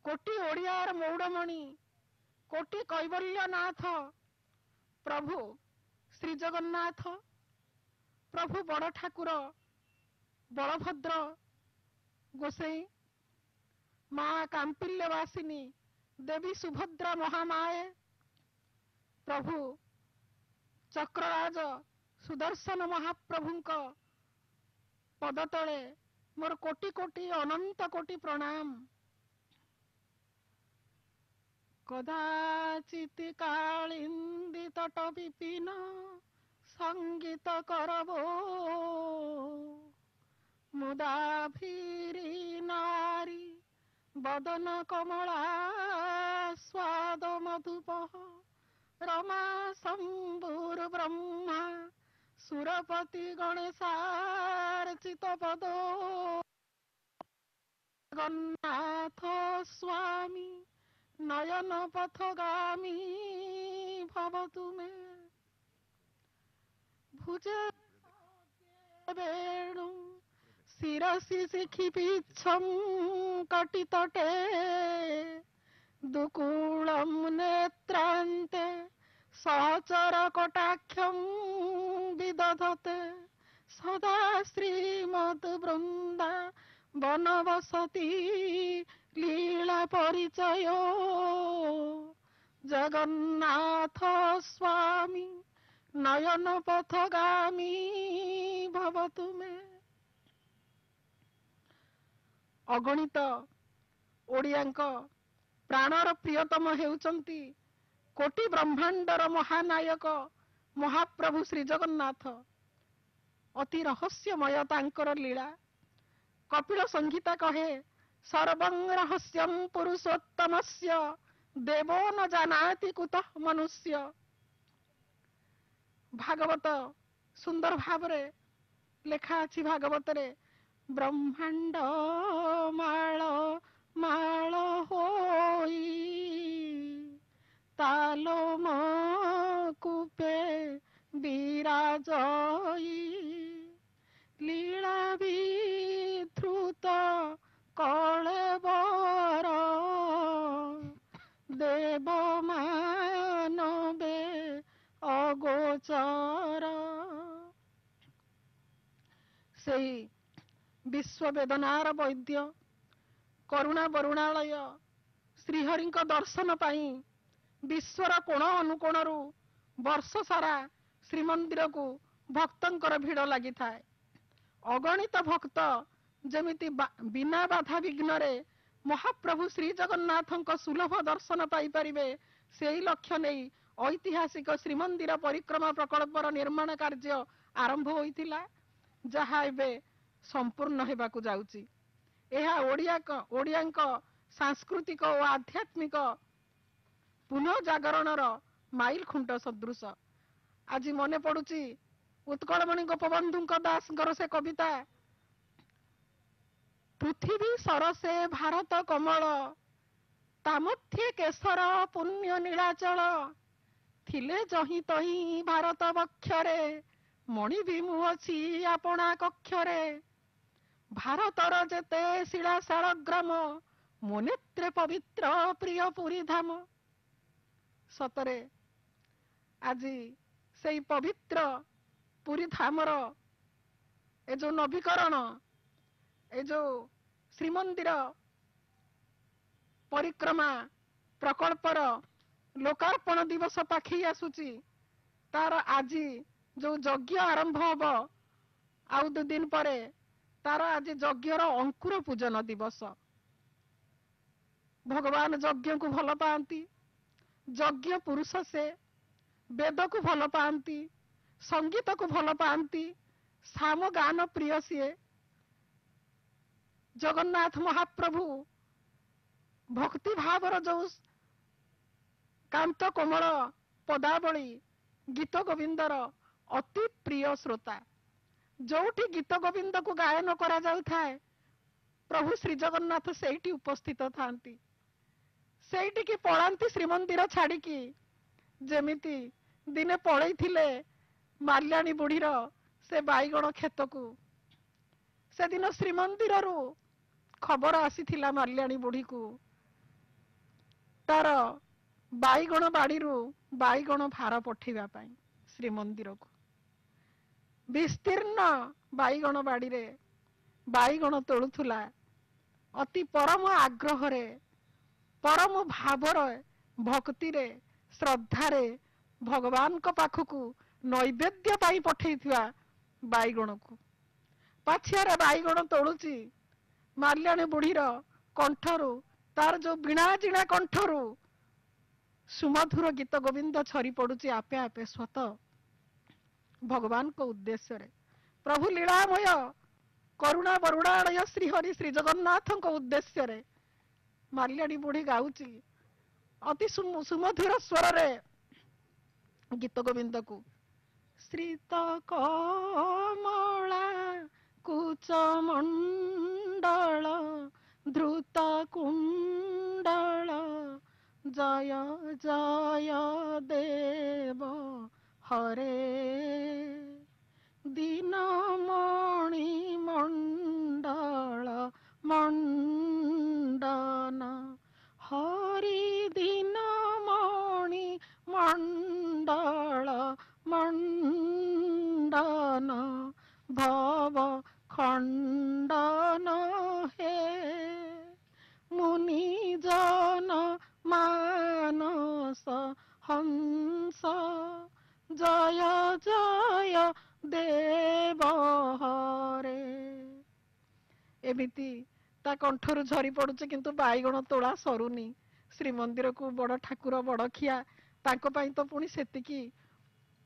कोटी ओडियार मौड़मणि कोटी कैवल्यनाथ प्रभु श्री जगन्नाथ प्रभु बड़ ठाकुर बलभद्र गोसाई माँ कांपिल्यवासिनी देवी सुभद्रा महामाये प्रभु चक्रराज सुदर्शन महाप्रभुंक पदतले मोर कोटि कोटि अनंत कोटि प्रणाम। कदाचित कालिंदी तट विपिन संगीत करबो मुदा फिरी नारी बदन कमला स्वाद मधुपह रमा शंभुर ब्रह्मा सुरपति गणेशार्चित पदो जगन्नाथ स्वामी नयन पथगामी भवतु मे भुजे वेणु शिरसि शिखिपिच्छं कटितटे दुकूलं नेत्रान्ते सहचर कटाक्षं विदधते सदा श्रीमद्वृन्दा वनवसति लीला परिचय जगन्नाथ स्वामी नयन पथगामी भवतु मे। अगणित ओडियांक प्राणर प्रियतम हेउचंती कोटि ब्रह्मांडर महानायक महाप्रभु श्री जगन्नाथ। अति रहस्यमय तांकर लीला। कपिल संहिता कहे सर्वं रहस्यं पुरुषोत्तमस्य देवो न जानाति कुतः मनुष्य। भागवत सुंदर भावरे लेखा अछि भागवत रे ब्रह्मांड माळ माळ होई तालो कूपे विराजई लीला विधृत कळेबर देव मानवे अगोचर। सेही विश्व वेदनार वैद्य करुणा वरुणालय श्रीहरि दर्शन पाई विश्वर कोण अनुकोणरू वर्ष सारा श्रीमंदिर को भक्तंकर भिड़ लगी थाए। अगणित भक्त जमिति बिना बाधा विघ्न रे महाप्रभु श्री जगन्नाथ सुलभ दर्शन पाई परिबे सेही लक्ष्य नहीं ऐतिहासिक श्रीमंदिर परिक्रमा प्रकल्पर निर्माण कार्य आरंभ होइतिला जहा एबे संपूर्ण हेबाकु जाउची। एहा ओडियांक सांस्कृतिक और आध्यात्मिक पुनः जागरणर माइल खुंट सदृश। आज मने पड़ुची उत्कलमणि गोपबंधु दासଙ୍କର से कविता पृथ्वी सरसे भारत कमल तामध्य केशर पुण्य नीलाचल थिले जही तही भारत बक्षरे मणि बिमु अछि आपणा कक्षरे भारतर जेते शिलाशाल ग्राम मोनेत्रे पवित्र प्रिय पुरी धाम। सतरे आज से पवित्र पुरी धामर ए जो नवीकरण ए जो श्रीमंदिर परिक्रमा प्रकल्पर लोकार्पण दिवस पाखी आसुची तार आज जो यज्ञ आरंभ हम आउ 2 दिन पर तार आज यज्ञर अंकुर पूजन दिवस। भगवान यज्ञ को भल पाती यज्ञ पुरुष से वेद को भल पाती संगीत को भल पाती साम गान प्रिय सीए जगन्नाथ महाप्रभु भक्ति भावर जो कांत कोमल पदावली गीत गोविंदर अति प्रिय श्रोता जोठी गीत गोविंद को गायन करा जाउ थाए प्रभु श्री जगन्नाथ सेठी उपस्थित थांती सेठी की पड़ांती श्रीमंदिर छाड़ी की जेमिति दिने पड़े थिले माल्याणी बुढ़ीर से बाईगण खेत को से दिन श्रीमंदिर खबर आसी थिला माल्याणी बुढ़ी को ତାର ବାଇଗଣ ବାଡ଼ିରୁ ବାଇଗଣ ଭାର ପଠେଇବା ପାଇଁ ଶ୍ରୀମନ୍ଦିରକୁ। ବିସ୍ତୀର୍ଣ୍ଣ ବାଇଗଣ ବାଡ଼ିରେ ବାଇଗଣ ତୋଳୁଥିଲା ଅତି ପରମ ଆଗ୍ରହରେ, ପରମ ଭାବରେ, ଭକ୍ତିରେ, ଶ୍ରଦ୍ଧାରେ ଭଗବାନଙ୍କ ପାଖକୁ ନୈବେଦ୍ୟ ପାଇଁ ପଠେଇଥିବା ବାଇଗଣକୁ। ପାଛିଆରେ ବାଇଗଣ ତୋଳୁଛି, ମାଲ୍ୟାଣୀ ବୁଢ଼ୀର କଣ୍ଠରୁ, ତାର ଯୋଉ ବୀଣା ଜିଣା କଣ୍ଠରୁ ସୁମଧୁର ଗୀତ ଗୋବିନ୍ଦ ଝରି ପଡୁଛି ଆପେ ଆପେ ସ୍ୱତ ଭଗବାନଙ୍କ ଉଦ୍ଦେଶ୍ୟରେ। ପ୍ରଭୁ ଲୀଳାମୟ କରୁଣା ବରୁଣାଳୟ ଶ୍ରୀହରି ଶ୍ରୀ ଜଗନ୍ନାଥଙ୍କ ଉଦ୍ଦେଶ୍ୟରେ ମାଲ୍ୟାଣୀ ବୁଢ଼ୀ ଗାଉଛି ଅତି ସୁମଧୁର ସ୍ୱରରେ ଗୀତ ଗୋବିନ୍ଦକୁ। ଶ୍ରୀତ କମଳା କୁଚ ମଣ୍ଡଳ ଧୃତ କୁଣ୍ଡଳ ଜୟ ଜୟ ଦେବ ହରେ ଦୀନମଣି ମଣ୍ଡଳ ମଣ୍ଡନ ହରି ଦୀନମଣି ମଣ୍ଡଳ ମଣ୍ଡନ ଭବ ଖଣ୍ଡନ ହେ ମୁନିଜନ ମାନସ ହଂସ ଜୟ ଜୟ ଦେବ ହରେ। ଏମିତି ତା କଣ୍ଠରୁ ଝରି ପଡୁଛି, କିନ୍ତୁ ବାଇଗଣ ତୋଳା ସରୁନି। ଶ୍ରୀମନ୍ଦିରକୁ ବଡ ଠାକୁର ବଡ ଖିଆ, ତାଙ୍କ ପାଇଁ ତ ପୁଣି ସେତିକି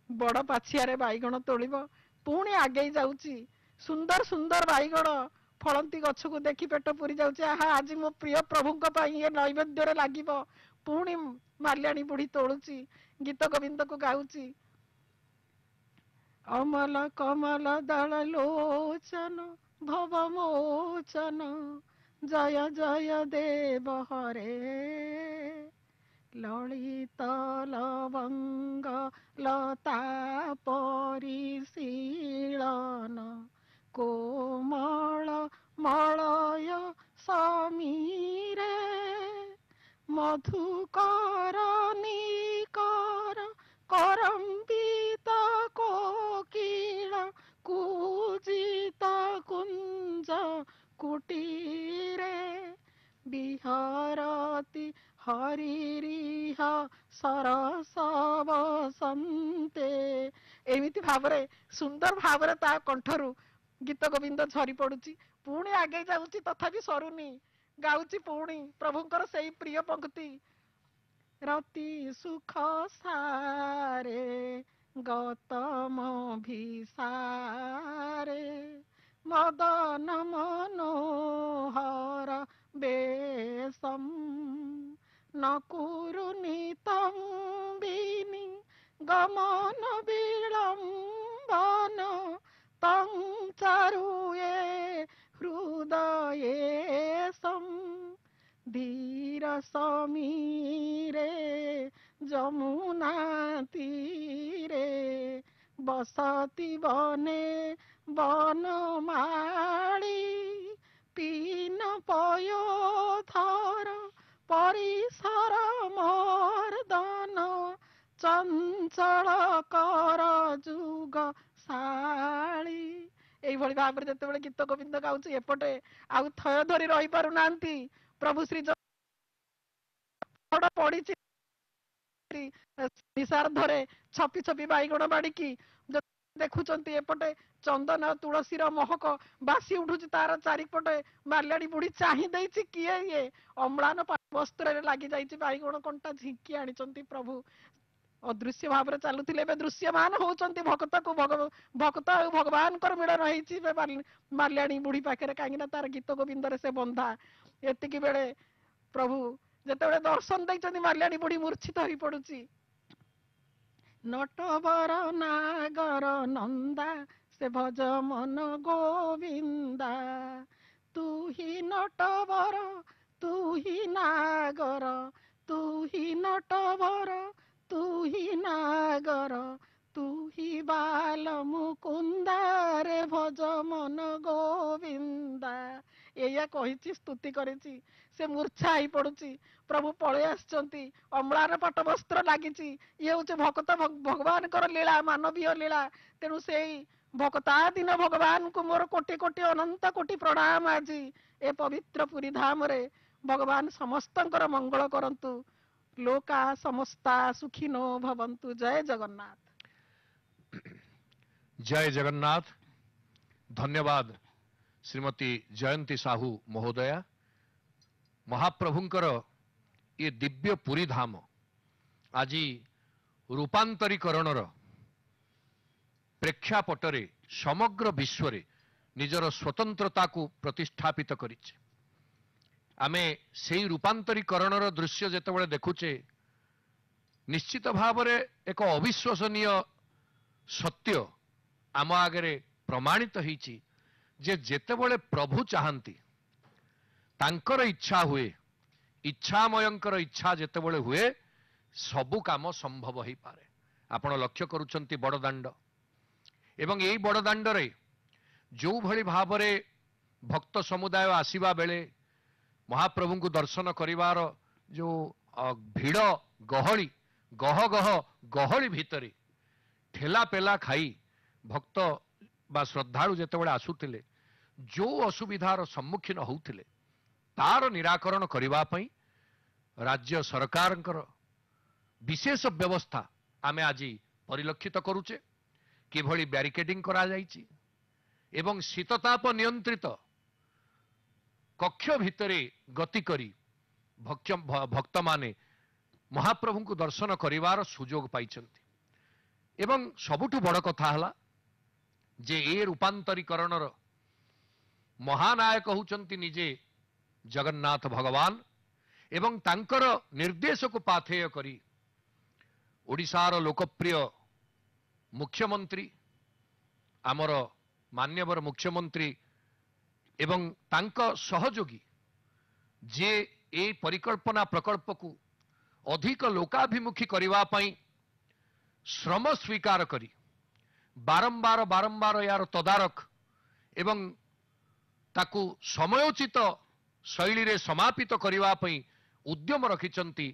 ବଡ ପାଛିଆରେ ବାଇଗଣ ତୋଳିବ। ପୁଣି ଆଗେଇ ଯାଉଛି, ସୁନ୍ଦର ସୁନ୍ଦର ବାଇଗଣ ଫଳନ୍ତି ଗଛକୁ ଦେଖି ପେଟ ପୁରି ଯାଉଛି। ଆହା, ଆଜି ମୋ ପ୍ରିୟ ପ୍ରଭୁଙ୍କ ପାଇଁ ଏ ନୈବେଦ୍ୟରେ ଲାଗିବ। ପୁଣି ମାଲ୍ୟାଣୀ ବୁଢ଼ୀ ତୋଳୁଛି, ଗୀତ ଗୋବିନ୍ଦକୁ ଗାଉଛି। ଅମଲ କମଲ ଦଳ ଲୋଚନ ଭବ ମୋଚନ ଜୟ ଜୟ ଦେବ ହରେ ଲଳିତ ଲବଙ୍ଗ ଲତା ପରିଶୀଳନ କୋମଳ ମଳୟ ସମୀରେ ମଧୁକର ନିକର କରମ୍ବିତ କୋକିଳ କୁଜିତ କୁଞ୍ଜ କୁଟୀରେ ବିହରତି ହରିରିହ ସରସ ବସନ୍ତେ। ଏମିତି ଭାବରେ ସୁନ୍ଦର ଭାବରେ ତା କଣ୍ଠରୁ ଗୀତ ଗୋବିନ୍ଦ ଝରି ପଡୁଛି। ପୁଣି ଆଗେଇ ଯାଉଛି, ତଥାପି ସରୁନି। ଗାଉଛି ପୁଣି ପ୍ରଭୁଙ୍କର ସେଇ ପ୍ରିୟ ପଙ୍କ୍ତି। ରତି ସୁଖ ସାରେ ଗୌତମ ଭିସାରେ ମଦନ ମନୋହର ବେଶମ୍ ନକୁରୁନିତମ୍ବିନି ଗମନ ବିଳମ୍ବନ তং চারুয়ে হৃদয়েশম ধীর সমীরে যমুনা তীরে বসতি বনে বনমালী পিন পয়োধর পরিসর মর্দন চঞ্চল কর যুগ ଶାଳୀ। ଏଇଭଳି ଭାବରେ ଯେତେବେଳେ ଗୀତ ଗୋବିନ୍ଦ ଗାଉଛି, ଏପଟେ ଆଉ ଥୟ ଧରି ରହି ପାରୁନାହାନ୍ତି ପ୍ରଭୁ ଶ୍ରୀ ପଡିଛି ନିଶାର୍ଦ୍ଧରେ ଛପି ଛପି ବାଇଗଣ ବାଡିକି ଦେଖୁଛନ୍ତି। ଏପଟେ ଚନ୍ଦନ ତୁଳସୀର ମହକ ବାସି ଉଠୁଛି ତାର ଚାରିପଟେ। ମାଲ୍ୟାଣୀ ବୁଢୀ ଚାହିଁ ଦେଇଛି, କିଏ ଇଏ? ଅମ୍ଳାନ ବସ୍ତ୍ରରେ ଲାଗି ଯାଇଛି ବାଇଗଣ କଣ୍ଟା ଝିଙ୍କି ଆଣିଛନ୍ତି ପ୍ରଭୁ। ଅଦୃଶ୍ୟ ଭାବରେ ଚାଲୁଥିଲେ, ଏବେ ଦୃଶ୍ୟମାନ ହଉଛନ୍ତି। ଭକ୍ତ ଆଉ ଭଗବାନଙ୍କର ମିଳନ ହେଇଛି ଏବେ ମାଲ୍ୟାଣୀ ବୁଢୀ ପାଖରେ, କାହିଁକି ନା ତାର ଗୀତ ଗୋବିନ୍ଦରେ ସେ ବନ୍ଧା। ଏତିକି ବେଳେ ପ୍ରଭୁ ଯେତେବେଳେ ଦର୍ଶନ ଦେଇଛନ୍ତି, ମାଲ୍ୟାଣୀ ବୁଢୀ ମୂର୍ଚ୍ଛିତ ହେଇ ପଡୁଛି। ନଟବର ନାଗର ନନ୍ଦା ସେ ଭଜ ମନ ଗୋବିନ୍ଦା ତୁ ହି ନଟବର ତୁ ହି ନାଗର ତୁ ହି ନଟବର ତୁ ହି ନାଗର ତୁ ହି ବାଲ ମୁକୁନ୍ଦାରେ ଭଜ ମନ ଗୋବିନ୍ଦା। एया कहिछि स्तुति करिछि से मूर्छा ही पडुछि प्रभु पळे आछंती अम्लार पटवस्त्र लागिछि ये होचे भक्त भगवान कर लीला मानवीय लीला तेणु सेई भक्ताधीन भगवान को मोर कोटि कोटि अनंत कोटि प्रणाम आज ए पवित्र पुरी धाम रे भगवान समस्तंकर मंगल करंतु लोका समस्ता सुखिनो भवन्तु जय जगन्नाथ जय जगन्नाथ। धन्यवाद श्रीमती जयंती साहू महोदया। महाप्रभुंकर ये दिव्य पुरी धाम आज रूपांतरीकरणर प्रेक्षापटरे समग्र विश्व रे निजर स्वतंत्रता को प्रतिष्ठापित करिছে। आमे सेई रूपांतरीकरणर दृश्य जेतेबेले देखुचे निश्चित भावरे एक अविश्वसनीय सत्य आम आगे प्रमाणित होईची जे जेतेबेले प्रभु चाहंती तांकर इच्छा हुए इच्छामयंकर इच्छा जेतेबेले हुए सबु काम संभव हो पारे। आपण लक्ष्य करूछंती बड़दाण्ड एवं यही बड़दाण्ड रे जो भली भावरे भक्त समुदाय आसीबा बेले महाप्रभु को दर्शन करिवार जो भीड़ गहली गह गह गहली भितरे ठेला पेला खाई भक्त बा श्रद्धालु जेतेबेले आसुतिले जो असुविधार सम्मुखीन होउतिले तार निराकरण करिवा पई राज्य सरकारंकर विशेष व्यवस्था आमे आज परिलक्षित करूचे किभली बैरिकेडिंग करा जाइछि एवं शीतताप नियंत्रित कक्ष भितरे गति करी भक्त माने महाप्रभु को दर्शन करिवार सुजोग पाइछंती। एवं सबुठु बड़ कथा हला जे ए रूपांतरीकरणर महानायक होउचंती निजे जगन्नाथ भगवान एवं तांकर निर्देश को पाथेय करी ओडिशार लोकप्रिय मुख्यमंत्री आमर मान्यवर मुख्यमंत्री एवं तांका सहयोगी जे ए परिकल्पना प्रकल्प को अधिक लोकाभिमुखी करिवा पई श्रम स्वीकार करी बारंबार बारंबार यार तदारख एवं ताकू समयोचित शैली रे समापित करिवा पई उद्यम रखिचंती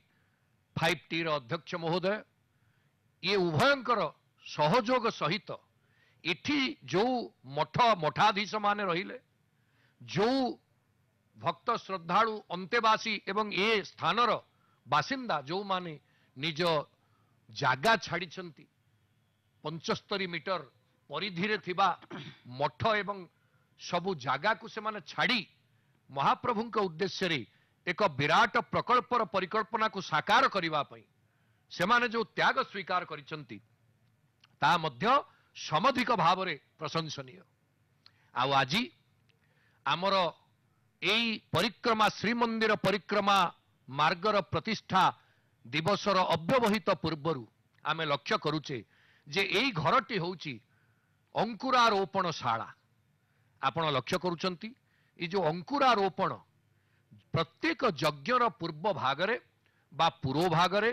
5T रो अध्यक्ष महोदय। ये उभयंकर सहयोग सहित इठी जो मठ मठाधीश माने रहिले जो भक्त श्रद्धालु अंतेवासी एवं ए स्थानर बासिंदा जो माने निज जागा छाड़ी 75 मीटर परिधि थिबा मठ एवं सबु जागा को से माने छाड़ी महाप्रभु के उद्देश्य रे एक विराट प्रकल्पर परिकल्पना को साकार करिवा पई से माने जो त्याग स्वीकार करिसंती ता मध्य समधिक भाव रे प्रशंसनीय। आउ आजी आमर एई परिक्रमा श्रीमंदिर परिक्रमा मार्गर प्रतिष्ठा दिवसर अव्यवहित पूर्वरु आमे लक्ष्य करूचे जे एई घरटी होउची अंकुरारोपण शाला। आपण लक्ष्य करूचंती ये जो अंकुरारोपण प्रत्येक यज्ञर पूर्व भागरे बा पूर्व भागरे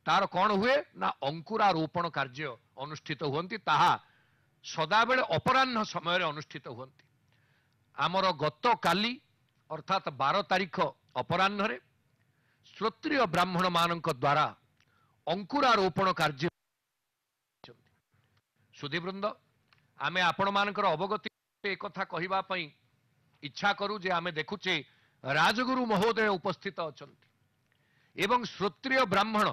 तार कौन हुए ना अंकुरारोपण कार्य अनुष्ठित हुंती ताहा सदाबेले अपराह्न समय अनुष्ठित हुंती। आमर गत काली अर्थात 12 तारीख अपराह्न रे श्रोत्रिय ब्राह्मण मानक द्वारा अंकुरारोपण कार्य सुधीवृंद आमे आपण मानकर अवगति एक कथा कहिबा पई इच्छा करू जे आमे देखुचे राजगुरु महोदय उपस्थित अछंती एवं श्रोत्रिय ब्राह्मण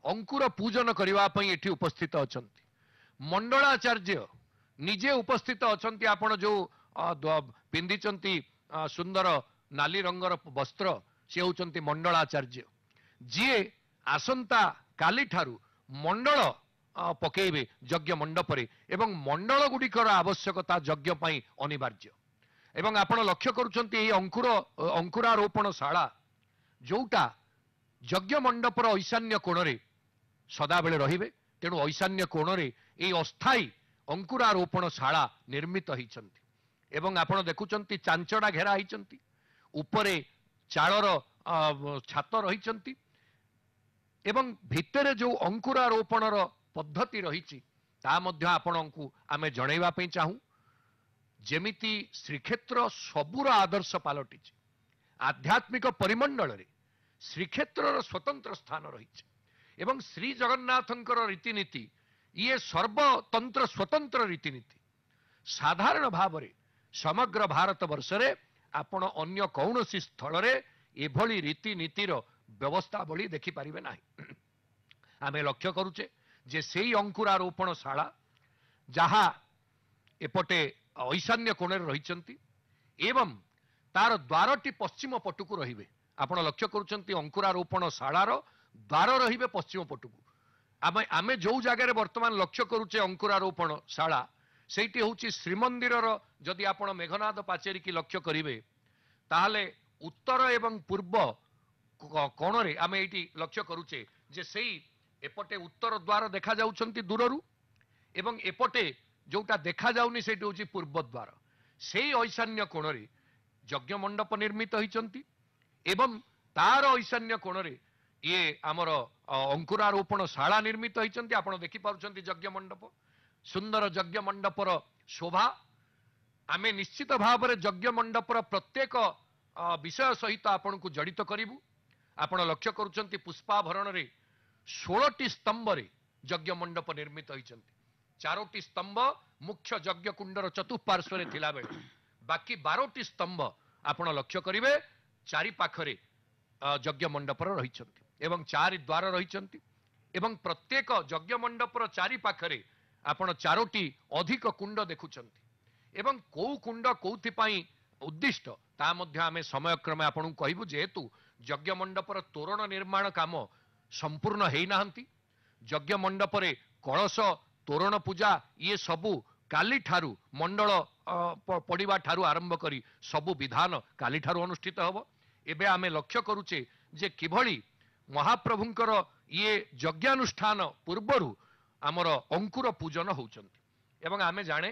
अंकुर पूजन करिवा पई एठी उपस्थित अछंती। मंडलाचार्य निजे उपस्थित अछंती। आपण जो पिंधिचंती सुंदर नाली रंगर वस्त्र से होचंती मंडलाचार्य जिए आसंता काली ठारू मंडल पकेइबे यज्ञ मंडपरे एवं मंडल गुडिकर आवश्यकता यज्ञ पई अनिवार्य। एवं आपण लक्ष्य करूचंती ए अंकुरारोपण शाला जोटा यज्ञ मंडपर ईशान्य कोणरे सदाबेले रहिबे तेणु ईशान्य कोणरे ए अस्थायी अंकुरारोपण शाला निर्मित होइचंती। एवं आपण देखुचंती चांचड़ा घेरा होइचंती उपरे चाळर छात रहिचंती एवं भितरे जो अंकुरारोपणर पद्धति रहिची ता मध्य आपणकू आमे जणैबा पई चाहू ଯେମିତି ଶ୍ରୀକ୍ଷେତ୍ର ସବୁର ଆଦର୍ଶ ପାଲଟିଛି, ଆଧ୍ୟାତ୍ମିକ ପରିମଣ୍ଡଳରେ ଶ୍ରୀକ୍ଷେତ୍ରର ସ୍ୱତନ୍ତ୍ର ସ୍ଥାନ ରହିଛି ଏବଂ ଶ୍ରୀ ଜଗନ୍ନାଥଙ୍କର ରୀତିନୀତି ଇଏ ସର୍ବତନ୍ତ୍ର ସ୍ୱତନ୍ତ୍ର ରୀତିନୀତି। ସାଧାରଣ ଭାବରେ ସମଗ୍ର ଭାରତ ବର୍ଷରେ ଆପଣ ଅନ୍ୟ କୌଣସି ସ୍ଥଳରେ ଏଭଳି ରୀତିନୀତିର ବ୍ୟବସ୍ଥାବଳୀ ଦେଖିପାରିବେ ନାହିଁ। ଆମେ ଲକ୍ଷ୍ୟ କରୁଛେ ଯେ ସେଇ ଅଙ୍କୁରାରୋପଣଶାଳା ଯାହା ଏପଟେ ଐଶାନ୍ୟ କୋଣରେ ରହିଛନ୍ତି ଏବଂ ତାର ଦ୍ୱାରଟି ପଶ୍ଚିମ ପଟକୁ ରହିବେ। ଆପଣ ଲକ୍ଷ୍ୟ କରୁଛନ୍ତି ଅଙ୍କୁରାରୋପଣଶାଳାର ଦ୍ୱାର ରହିବେ ପଶ୍ଚିମ ପଟକୁ। ଆମେ ଯୋଉ ଜାଗାରେ ବର୍ତ୍ତମାନ ଲକ୍ଷ୍ୟ କରୁଛେ ଅଙ୍କୁରାରୋପଣଶାଳା, ସେଇଠି ହେଉଛି ଶ୍ରୀମନ୍ଦିରର, ଯଦି ଆପଣ ମେଘନାଦ ପାଚେରୀକି ଲକ୍ଷ୍ୟ କରିବେ ତାହେଲେ ଉତ୍ତର ଏବଂ ପୂର୍ବ କୋଣରେ ଆମେ ଏଇଠି ଲକ୍ଷ୍ୟ କରୁଛେ ଯେ ସେଇ ଏପଟେ ଉତ୍ତର ଦ୍ୱାର ଦେଖାଯାଉଛନ୍ତି ଦୂରରୁ ଏବଂ ଏପଟେ ଯୋଉଟା ଦେଖାଯାଉନି ସେଇଠି ହେଉଛି ପୂର୍ବ ଦ୍ୱାର। ସେଇ ଐଶାନ୍ୟ କୋଣରେ ଯଜ୍ଞ ମଣ୍ଡପ ନିର୍ମିତ ହୋଇଛନ୍ତି ଏବଂ ତାର ଐଶାନ୍ୟ କୋଣରେ ଇଏ ଆମର ଅଙ୍କୁରାରୋପଣଶାଳା ନିର୍ମିତ ହୋଇଛନ୍ତି। ଆପଣ ଦେଖିପାରୁଛନ୍ତି ଯଜ୍ଞ ମଣ୍ଡପ, ସୁନ୍ଦର ଯଜ୍ଞ ମଣ୍ଡପର ଶୋଭା। ଆମେ ନିଶ୍ଚିତ ଭାବରେ ଯଜ୍ଞ ମଣ୍ଡପର ପ୍ରତ୍ୟେକ ବିଷୟ ସହିତ ଆପଣଙ୍କୁ ଜଡ଼ିତ କରିବୁ। ଆପଣ ଲକ୍ଷ୍ୟ କରୁଛନ୍ତି ପୁଷ୍ପାଭରଣରେ 16ଟି ସ୍ତମ୍ଭରେ ଯଜ୍ଞ ମଣ୍ଡପ ନିର୍ମିତ ହୋଇଛନ୍ତି। 4ଟି ସ୍ତମ୍ଭ ମୁଖ୍ୟ ଯଜ୍ଞ କୁଣ୍ଡର ଚତୁଃପାର୍ଶ୍ୱରେ ଥିଲାବେଳେ ବାକି 12ଟି ସ୍ତମ୍ଭ ଆପଣ ଲକ୍ଷ୍ୟ କରିବେ ଚାରି ପାଖରେ ଯଜ୍ଞ ମଣ୍ଡପର ରହିଛନ୍ତି ଏବଂ 4 ଦ୍ୱାର ରହିଛନ୍ତି ଏବଂ ପ୍ରତ୍ୟେକ ଯଜ୍ଞ ମଣ୍ଡପର ଚାରି ପାଖରେ ଆପଣ 4ଟି ଅଧିକ କୁଣ୍ଡ ଦେଖୁଛନ୍ତି ଏବଂ କୋଉ କୁଣ୍ଡ କୋଉଥିପାଇଁ ଉଦ୍ଦିଷ୍ଟ ତାହା ମଧ୍ୟ ଆମେ ସମୟକ୍ରମେ ଆପଣଙ୍କୁ କହିବୁ। ଯେହେତୁ ଯଜ୍ଞ ମଣ୍ଡପର ତୋରଣ ନିର୍ମାଣ କାମ ସମ୍ପୂର୍ଣ୍ଣ ହେଇନାହାନ୍ତି, ଯଜ୍ଞ ମଣ୍ଡପରେ କଳସ ତୋରଣ ପୂଜା ଇଏ ସବୁ କାଲିଠାରୁ ମଣ୍ଡଳ ପଡ଼ିବା ଠାରୁ ଆରମ୍ଭ କରି ସବୁ ବିଧାନ କାଲିଠାରୁ ଅନୁଷ୍ଠିତ ହେବ। ଏବେ ଆମେ ଲକ୍ଷ୍ୟ କରୁଛେ ଯେ କିଭଳି ମହାପ୍ରଭୁଙ୍କର ଇଏ ଯଜ୍ଞାନୁଷ୍ଠାନ ପୂର୍ବରୁ ଆମର ଅଙ୍କୁର ପୂଜନ ହେଉଛନ୍ତି ଏବଂ ଆମେ ଜାଣେ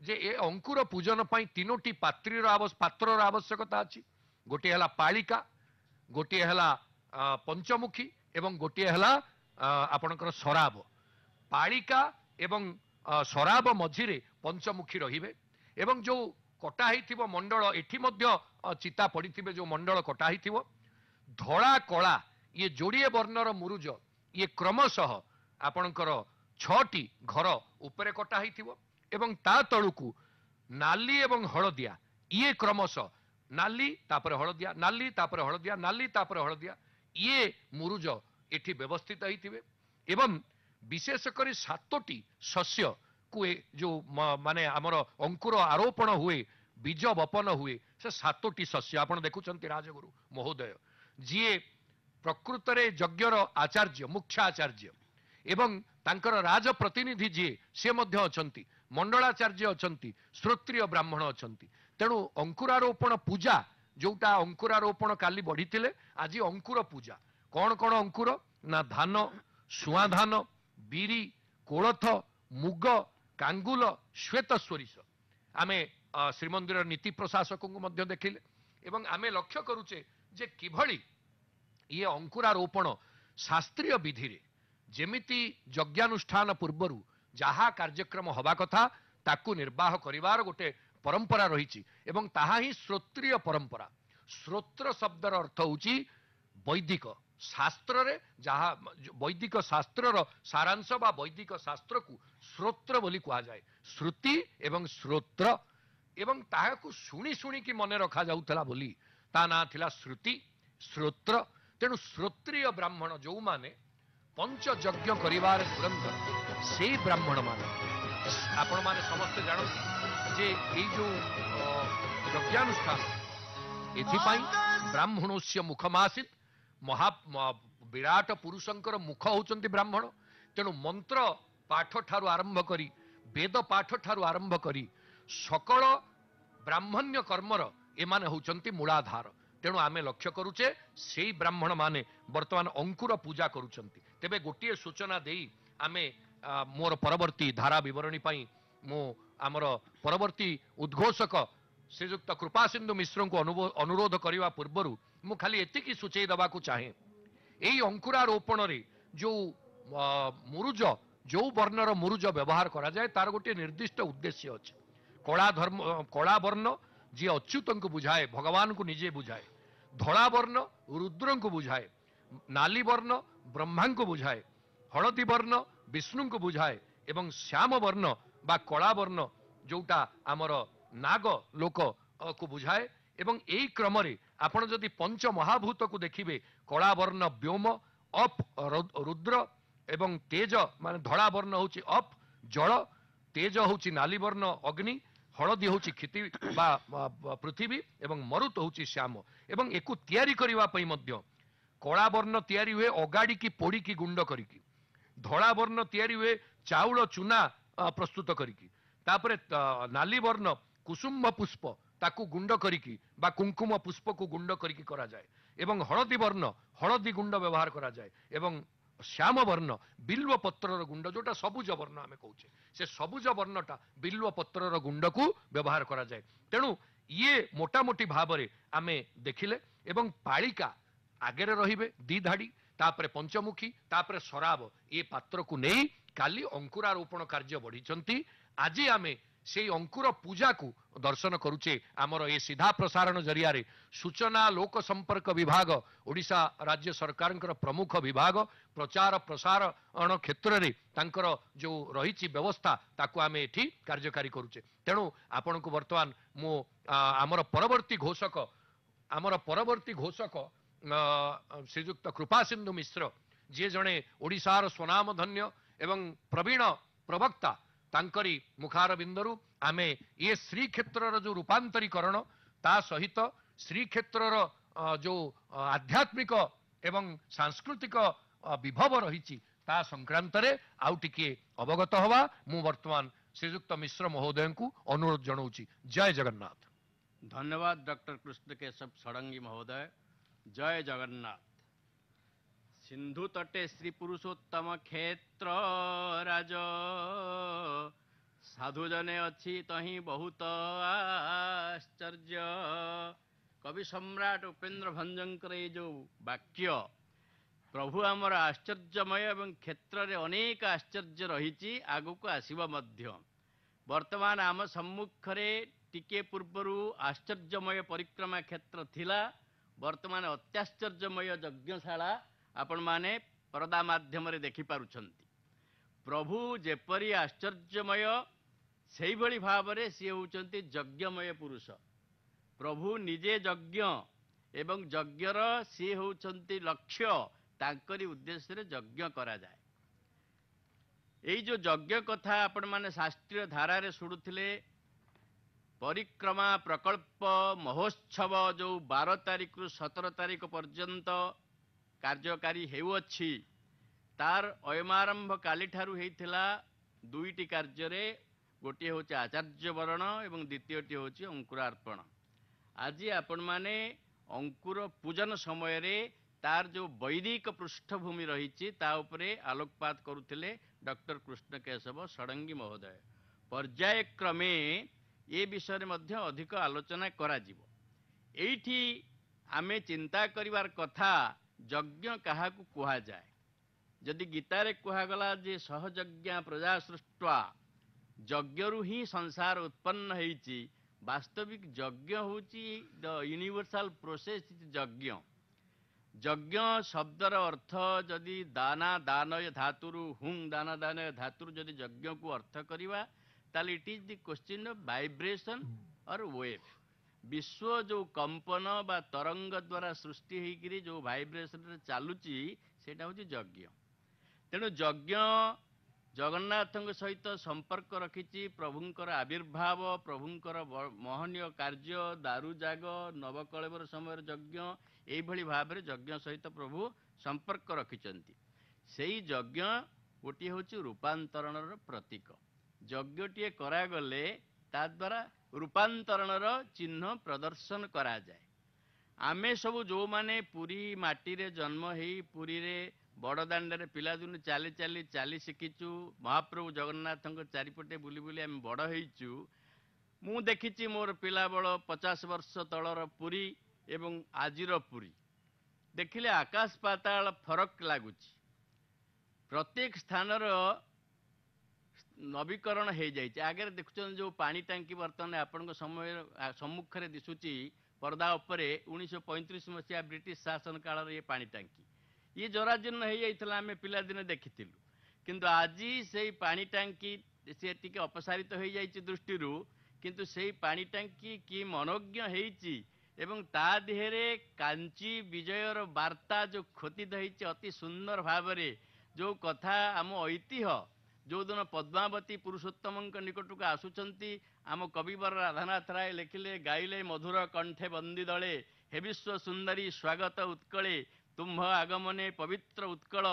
ଯେ ଏ ଅଙ୍କୁର ପୂଜନ ପାଇଁ 3ଟି ପାତ୍ରର ଆବଶ୍ୟକତା ଅଛି। ଗୋଟିଏ ହେଲା ପାଳିକା, ଗୋଟିଏ ହେଲା ପଞ୍ଚମୁଖୀ ଏବଂ ଗୋଟିଏ ହେଲା ଆପଣଙ୍କର ସରାବ। ପାଳିକା ଏବଂ ସରାବ ମଝିରେ ପଞ୍ଚମୁଖୀ ରହିବେ ଏବଂ ଯୋଉ କଟା ହେଇଥିବ ମଣ୍ଡଳ, ଏଠି ମଧ୍ୟ ଚିତା ପଡ଼ିଥିବେ, ଯୋଉ ମଣ୍ଡଳ କଟା ହେଇଥିବ ଧଳା କଳା ଇଏ ଯୋଡ଼ିଏ ବର୍ଣ୍ଣର ମୁରୁଜ ଇଏ କ୍ରମଶଃ ଆପଣଙ୍କର 6ଟି ଘର ଉପରେ କଟା ହେଇଥିବ ଏବଂ ତା ତଳକୁ ନାଲି ଏବଂ ହଳଦିଆ ଇଏ କ୍ରମଶଃ ନାଲି ତାପରେ ହଳଦିଆ, ନାଲି ତାପରେ ହଳଦିଆ, ନାଲି ତାପରେ ହଳଦିଆ ଇଏ ମୁରୁଜ ଏଠି ବ୍ୟବସ୍ଥିତ ହେଇଥିବେ ଏବଂ ବିଶେଷ କରି 7ଟି ଶସ୍ୟକୁ ଯୋଉ ମାନେ ଆମର ଅଙ୍କୁର ଆରୋପଣ ହୁଏ, ବୀଜ ବପନ ହୁଏ, ସେ 7ଟି ଶସ୍ୟ ଆପଣ ଦେଖୁଛନ୍ତି ରାଜଗୁରୁ ମହୋଦୟ ଯିଏ ପ୍ରକୃତରେ ଯଜ୍ଞର ଆଚାର୍ଯ୍ୟ, ମୁଖ୍ୟ ଆଚାର୍ଯ୍ୟ ଏବଂ ତାଙ୍କର ରାଜ ପ୍ରତିନିଧି ଯିଏ ସେ ମଧ୍ୟ ଅଛନ୍ତି, ମଣ୍ଡଳାଚାର୍ଯ୍ୟ ଅଛନ୍ତି, ଶ୍ରୋତ୍ରିୟ ବ୍ରାହ୍ମଣ ଅଛନ୍ତି। ତେଣୁ ଅଙ୍କୁରାରୋପଣ ପୂଜା ଯୋଉଟା ଅଙ୍କୁରାରୋପଣ କାଲି ବଢିଥିଲେ, ଆଜି ଅଙ୍କୁର ପୂଜା। କଣ କଣ ଅଙ୍କୁର ନା ଧାନ, ସୁଆଁ ଧାନ, ବିରି, କୋଳଥ, ମୁଗ, କାଙ୍ଗୁଲ, ଶ୍ଵେତ ସୋରିଷ। ଆମେ ଶ୍ରୀମନ୍ଦିର ନୀତି ପ୍ରଶାସକଙ୍କୁ ମଧ୍ୟ ଦେଖିଲେ ଏବଂ ଆମେ ଲକ୍ଷ୍ୟ କରୁଛେ ଯେ କିଭଳି ଇଏ ଅଙ୍କୁରାରୋପଣ ଶାସ୍ତ୍ରୀୟ ବିଧିରେ ଯେମିତି ଯଜ୍ଞାନୁଷ୍ଠାନ ପୂର୍ବରୁ ଯାହା କାର୍ଯ୍ୟକ୍ରମ ହେବା କଥା ତାକୁ ନିର୍ବାହ କରିବାର ଗୋଟେ ପରମ୍ପରା ରହିଛି ଏବଂ ତାହା ହିଁ ଶ୍ରୋତ୍ରୀୟ ପରମ୍ପରା। ଶ୍ରୋତ୍ର ଶବ୍ଦର ଅର୍ଥ ହେଉଛି ବୈଦିକ ଶାସ୍ତ୍ରରେ, ଯାହା ବୈଦିକ ଶାସ୍ତ୍ରର ସାରାଂଶ ବା ବୈଦିକ ଶାସ୍ତ୍ରକୁ ଶ୍ରୋତ୍ର ବୋଲି କୁହାଯାଏ। ଶ୍ରୁତି ଏବଂ ଶ୍ରୋତ୍ର ଏବଂ ତାହାକୁ ଶୁଣି ଶୁଣିକି ମନେ ରଖାଯାଉଥିଲା ବୋଲି ତା ନାଁ ଥିଲା ଶ୍ରୁତି, ଶ୍ରୋତ୍ର। ତେଣୁ ଶ୍ରୋତ୍ରୀୟ ବ୍ରାହ୍ମଣ ଯୋଉମାନେ ପଞ୍ଚଯଜ୍ଞ କରିବାର ଧୁରନ୍ଧର, ସେଇ ବ୍ରାହ୍ମଣ ମାନେ ଆପଣମାନେ ସମସ୍ତେ ଜାଣନ୍ତି ଯେ ଏଇ ଯୋଉ ଯଜ୍ଞାନୁଷ୍ଠାନ ଏଥିପାଇଁ ବ୍ରାହ୍ମଣୋସ୍ୟ ମୁଖମାସିତ, ବିରାଟ ପୁରୁଷଙ୍କର ମୁଖ ହଉଛନ୍ତି ବ୍ରାହ୍ମଣ। ତେଣୁ ମନ୍ତ୍ର ପାଠ ଠାରୁ ଆରମ୍ଭ କରି ବେଦ ପାଠ ଠାରୁ ଆରମ୍ଭ କରି ସକଳ ବ୍ରାହ୍ମଣ୍ୟ କର୍ମର ଏମାନେ ହଉଛନ୍ତି ମୂଳାଧାର। ତେଣୁ ଆମେ ଲକ୍ଷ୍ୟ କରୁଛେ ସେଇ ବ୍ରାହ୍ମଣ ମାନେ ବର୍ତ୍ତମାନ ଅଙ୍କୁର ପୂଜା କରୁଛନ୍ତି। ତେବେ ଗୋଟିଏ ସୂଚନା ଦେଇ ଆମେ ମୋର ପରବର୍ତ୍ତୀ ଧାରା ବିବରଣୀ ପାଇଁ ମୁଁ ଆମର ପରବର୍ତ୍ତୀ ଉଦ୍ଘୋଷକ ଶ୍ରୀଯୁକ୍ତ କୃପାସିନ୍ଧୁ ମିଶ୍ରଙ୍କୁ ଅନୁରୋଧ କରିବା ପୂର୍ବରୁ ମୁଁ ଖାଲି ଏତିକି ସୂଚେଇ ଦେବାକୁ ଚାହେଁ, ଏଇ ଅଙ୍କୁରାରୋପଣରେ ଯୋଉ ମୁରୁଜ, ଯୋଉ ବର୍ଣ୍ଣର ମୁରୁଜ ବ୍ୟବହାର କରାଯାଏ ତାର ଗୋଟିଏ ନିର୍ଦ୍ଦିଷ୍ଟ ଉଦ୍ଦେଶ୍ୟ ଅଛି। କଳା ବର୍ଣ୍ଣ ଯିଏ ଅଚ୍ୟୁତଙ୍କୁ ବୁଝାଏ, ଭଗବାନଙ୍କୁ ନିଜେ ବୁଝାଏ। ଧଳା ବର୍ଣ୍ଣ ରୁଦ୍ରଙ୍କୁ ବୁଝାଏ। ନାଲି ବର୍ଣ୍ଣ ବ୍ରହ୍ମାଙ୍କୁ ବୁଝାଏ। ହଳଦୀ ବର୍ଣ୍ଣ ବିଷ୍ଣୁଙ୍କୁ ବୁଝାଏ ଏବଂ ଶ୍ୟାମ ବର୍ଣ୍ଣ ବା କଳା ବର୍ଣ୍ଣ ଯୋଉଟା ଆମର ନାଗ ଲୋକକୁ ବୁଝାଏ। ଏବଂ ଏହି କ୍ରମରେ ଆପଣ ଯଦି ପଞ୍ଚ ମହାଭୂତକୁ ଦେଖିବେ, କଳା ବର୍ଣ୍ଣ ବ୍ୟୋମ, ଅପ୍ ରୁଦ୍ର ଏବଂ ତେଜ ମାନେ ଧଳା ବର୍ଣ୍ଣ ହଉଛି ଅପ୍ ଜଳ, ତେଜ ହଉଛି ନାଲି ବର୍ଣ୍ଣ ଅଗ୍ନି, ହଳଦୀ ହଉଛି କ୍ଷିତି ବା ପୃଥିବୀ ଏବଂ ମରୁତ ହଉଛି ଶ୍ୟାମ। ଏବଂ ଏକୁ ତିଆରି କରିବା ପାଇଁ ମଧ୍ୟ କଳା ବର୍ଣ୍ଣ ତିଆରି ହୁଏ ଅଗାଡ଼ିକି ପୋଡ଼ିକି ଗୁଣ୍ଡ କରିକି, ଧଳା ବର୍ଣ୍ଣ ତିଆରି ହୁଏ ଚାଉଳ ଚୁନା ପ୍ରସ୍ତୁତ କରିକି, ତାପରେ ନାଲି ବର୍ଣ୍ଣ କୁସୁମ ପୁଷ୍ପ ତାକୁ ଗୁଣ୍ଡ କରିକି ବା କୁଙ୍କୁମ ପୁଷ୍ପକୁ ଗୁଣ୍ଡ କରିକି କରାଯାଏ ଏବଂ ହଳଦୀ ବର୍ଣ୍ଣ ହଳଦୀ ଗୁଣ୍ଡ ବ୍ୟବହାର କରାଯାଏ ଏବଂ ଶ୍ୟାମ ବର୍ଣ୍ଣ ବିଲ୍ୱ ପତ୍ରର ଗୁଣ୍ଡ, ଯୋଉଟା ସବୁଜ ବର୍ଣ୍ଣ ଆମେ କହୁଛେ, ସେ ସବୁଜ ବର୍ଣ୍ଣଟା ବିଲ୍ୱ ପତ୍ରର ଗୁଣ୍ଡକୁ ବ୍ୟବହାର କରାଯାଏ। ତେଣୁ ଇଏ ମୋଟାମୋଟି ଭାବରେ ଆମେ ଦେଖିଲେ ଏବଂ ପାଳିକା ଆଗରେ ରହିବେ ଦି ଧାଡି, ତାପରେ ପଞ୍ଚମୁଖୀ, ତାପରେ ଶରାବ, ଏ ପାତ୍ରକୁ ନେଇ କାଲି ଅଙ୍କୁରାରୋପଣ କାର୍ଯ୍ୟ ବଢିଛନ୍ତି। ଆଜି ଆମେ ସେଇ ଅଙ୍କୁର ପୂଜାକୁ ଦର୍ଶନ କରୁଛେ ଆମର ଏ ସିଧା ପ୍ରସାରଣ ଜରିଆରେ। ସୂଚନା ଲୋକ ସମ୍ପର୍କ ବିଭାଗ ଓଡ଼ିଶା ରାଜ୍ୟ ସରକାରଙ୍କର ପ୍ରମୁଖ ବିଭାଗ, ପ୍ରଚାର ପ୍ରସାରଣ କ୍ଷେତ୍ରରେ ତାଙ୍କର ଯେଉଁ ରହିଛି ବ୍ୟବସ୍ଥା ତାକୁ ଆମେ ଏଠି କାର୍ଯ୍ୟକାରୀ କରୁଛେ। ତେଣୁ ଆପଣଙ୍କୁ ବର୍ତ୍ତମାନ ମୁଁ ଆମର ପରବର୍ତ୍ତୀ ଘୋଷକ ଶ୍ରୀଯୁକ୍ତ କୃପାସିନ୍ଧୁ ମିଶ୍ର, ଯିଏ ଜଣେ ଓଡ଼ିଶାର ସ୍ୱନାମଧନ୍ୟ ଏବଂ ପ୍ରବୀଣ ପ୍ରବକ୍ତା, ତାଙ୍କରି ମୁଖାର ବିନ୍ଦରୁ ଆମେ ଏ ଶ୍ରୀକ୍ଷେତ୍ରର ଯେଉଁ ରୂପାନ୍ତରୀକରଣ, ତା ସହିତ ଶ୍ରୀକ୍ଷେତ୍ରର ଯେଉଁ ଆଧ୍ୟାତ୍ମିକ ଏବଂ ସାଂସ୍କୃତିକ ବିଭବ ରହିଛି ତା ସଂକ୍ରାନ୍ତରେ ଆଉ ଟିକିଏ ଅବଗତ ହେବା ମୁଁ ବର୍ତ୍ତମାନ ଶ୍ରୀଯୁକ୍ତ ମିଶ୍ର ମହୋଦୟଙ୍କୁ ଅନୁରୋଧ ଜଣାଉଛି। ଜୟ ଜଗନ୍ନାଥ। धन्यवाद डॉक्टर कृष्ण केशव षडंगी महोदय। जय जगन्नाथ। सिंधु तटे श्री पुरुषोत्तम क्षेत्र राज, साधु जने अच्छी तही बहुत आश्चर्य। कवि सम्राट उपेन्द्र भंजंकर ये जो वाक्य, प्रभु आमर आश्चर्यमय एवं क्षेत्र रे अनेक आश्चर्य रही आगु को आसीबा मध्य। वर्तमान आम सम्मुखरे टिके पूर्वरु आश्चर्यमय परिक्रमा क्षेत्र थिला, वर्तमान अत्याश्चर्यमय यज्ञशाला आपण माने परदा माध्यम रे देखि पारुछंती। प्रभु जेपरी आश्चर्यमय सेही भली भावरे सी होउचंती यज्ञमय पुरुष। प्रभु निजे यज्ञ एवं यज्ञर सी होउचंती लक्ष्य, तांकरी उद्देश्य रे यज्ञ करा जाए। एई जो यज्ञ कथा आपण माने शास्त्रीय धारा रे शुणुथिले, परिक्रमा प्रकल्प महोत्सव जो 12 तारिख रु 17 तारिख पर्यंत कार्यकारी हेउअछि, तार अयमारंभ काली ठारू हेइथिला दुईटी कार्य रे। गोटे होची आचार्य वरण एवं द्वितीयटी होची अंकुरार्पण। आज आपण माने अंकुर पूजन समय रे तार जो वैदिक पृष्ठभूमि रही ता उपरे आलोकपात करुथिले डॉक्टर कृष्ण केशव षडंगी महोदय। पर्यायक्रमे ये विषय मध्य अधिक आलोचना करा जिवो। एठी आमे चिंता करिवार कथा यज्ञ काहाकू कुहा जाए। जदि गीतारे कुहागला जे सहयज्ञा प्रजा सृष्ट्वा, यज्ञरु ही संसार उत्पन्न हेइची। वास्तविक यज्ञ होची द यूनिवर्सल प्रोसेस यज्ञ। यज्ञ शब्दर अर्थ जदि दाना दानय धातुरु हुं दाना दानय धातुरु जदि यज्ञ को अर्थ करिवा, ताल it is the question of vibration और वेव। विश्व जो कंपन बा तरंग द्वारा सृष्टि होकर जो वाइब्रेशन रे चालुची, सेटा होची यज्ञ। तेणु यज्ञ जगन्नाथ सहित संपर्क रखिची। प्रभुंकर आविर्भाव, प्रभुंकर महनीय कार्य, दारुजाग, नवकलेवर समय यज्ञ, यही भाव में यज्ञ सहित प्रभु संपर्क रखिचंती। सेही यज्ञ गोटे होची रूपांतरणर प्रतीक। यज्ञटीए करागले ता द्वारा रूपांतरणर चिन्ह प्रदर्शन करा जाए। आमे सब जो माने पुरी माटी रे जन्म हेई पुरी रे बड़दाण्ड रे पिलादिनु चाली चाली चाली शिखिचु। महाप्रभु जगन्नाथ चारिपटे बुली बुली आम बड़ हेइचु। मु देखिची मोर पिला बड़ 50 वर्ष तलर पुरी एवं आजिर पुरी देखिले आकाश पाताल फरक लगुच। प्रत्येक स्थानर ନବୀକରଣ ହେଇଯାଇଛି। ଆଗରେ ଦେଖୁଛନ୍ତି ଯୋଉ ପାଣି ଟାଙ୍କି ବର୍ତ୍ତମାନ ଆପଣଙ୍କ ସମ୍ମୁଖରେ ଦିଶୁଛି ପର୍ଦ୍ଦା ଉପରେ 1935 ମସିହା ବ୍ରିଟିଶ ଶାସନ କାଳର ଇଏ ପାଣି ଟାଙ୍କି। ଇଏ ଜରାଜୀର୍ଣ୍ଣ ହେଇଯାଇଥିଲା, ଆମେ ପିଲାଦିନେ ଦେଖିଥିଲୁ। କିନ୍ତୁ ଆଜି ସେଇ ପାଣି ଟାଙ୍କି ସେ ଟିକେ ଅପସାରିତ ହେଇଯାଇଛି ଦୃଷ୍ଟିରୁ, କିନ୍ତୁ ସେଇ ପାଣି ଟାଙ୍କି କି ମନୋଜ୍ଞ ହେଇଛି ଏବଂ ତା ଦେହରେ କାଞ୍ଚି ବିଜୟର ବାର୍ତ୍ତା ଯୋଉ ଖୋଦିତ ହେଇଛି ଅତି ସୁନ୍ଦର ଭାବରେ। ଯୋଉ କଥା ଆମ ଐତିହ୍ୟ ଯୋଉଦିନ ପଦ୍ମାବତୀ ପୁରୁଷୋତ୍ତମଙ୍କ ନିକଟକୁ ଆସୁଛନ୍ତି, ଆମ କବିବର ରାଧାନାଥ ରାୟ ଲେଖିଲେ, ଗାଇଲେ ମଧୁର କଣ୍ଠେ ବନ୍ଦୀ ଦଳେ, ହେ ବିଶ୍ୱ ସୁନ୍ଦରୀ ସ୍ୱାଗତ ଉତ୍କଳେ, ତୁମ୍ଭ ଆଗମନେ ପବିତ୍ର ଉତ୍କଳ,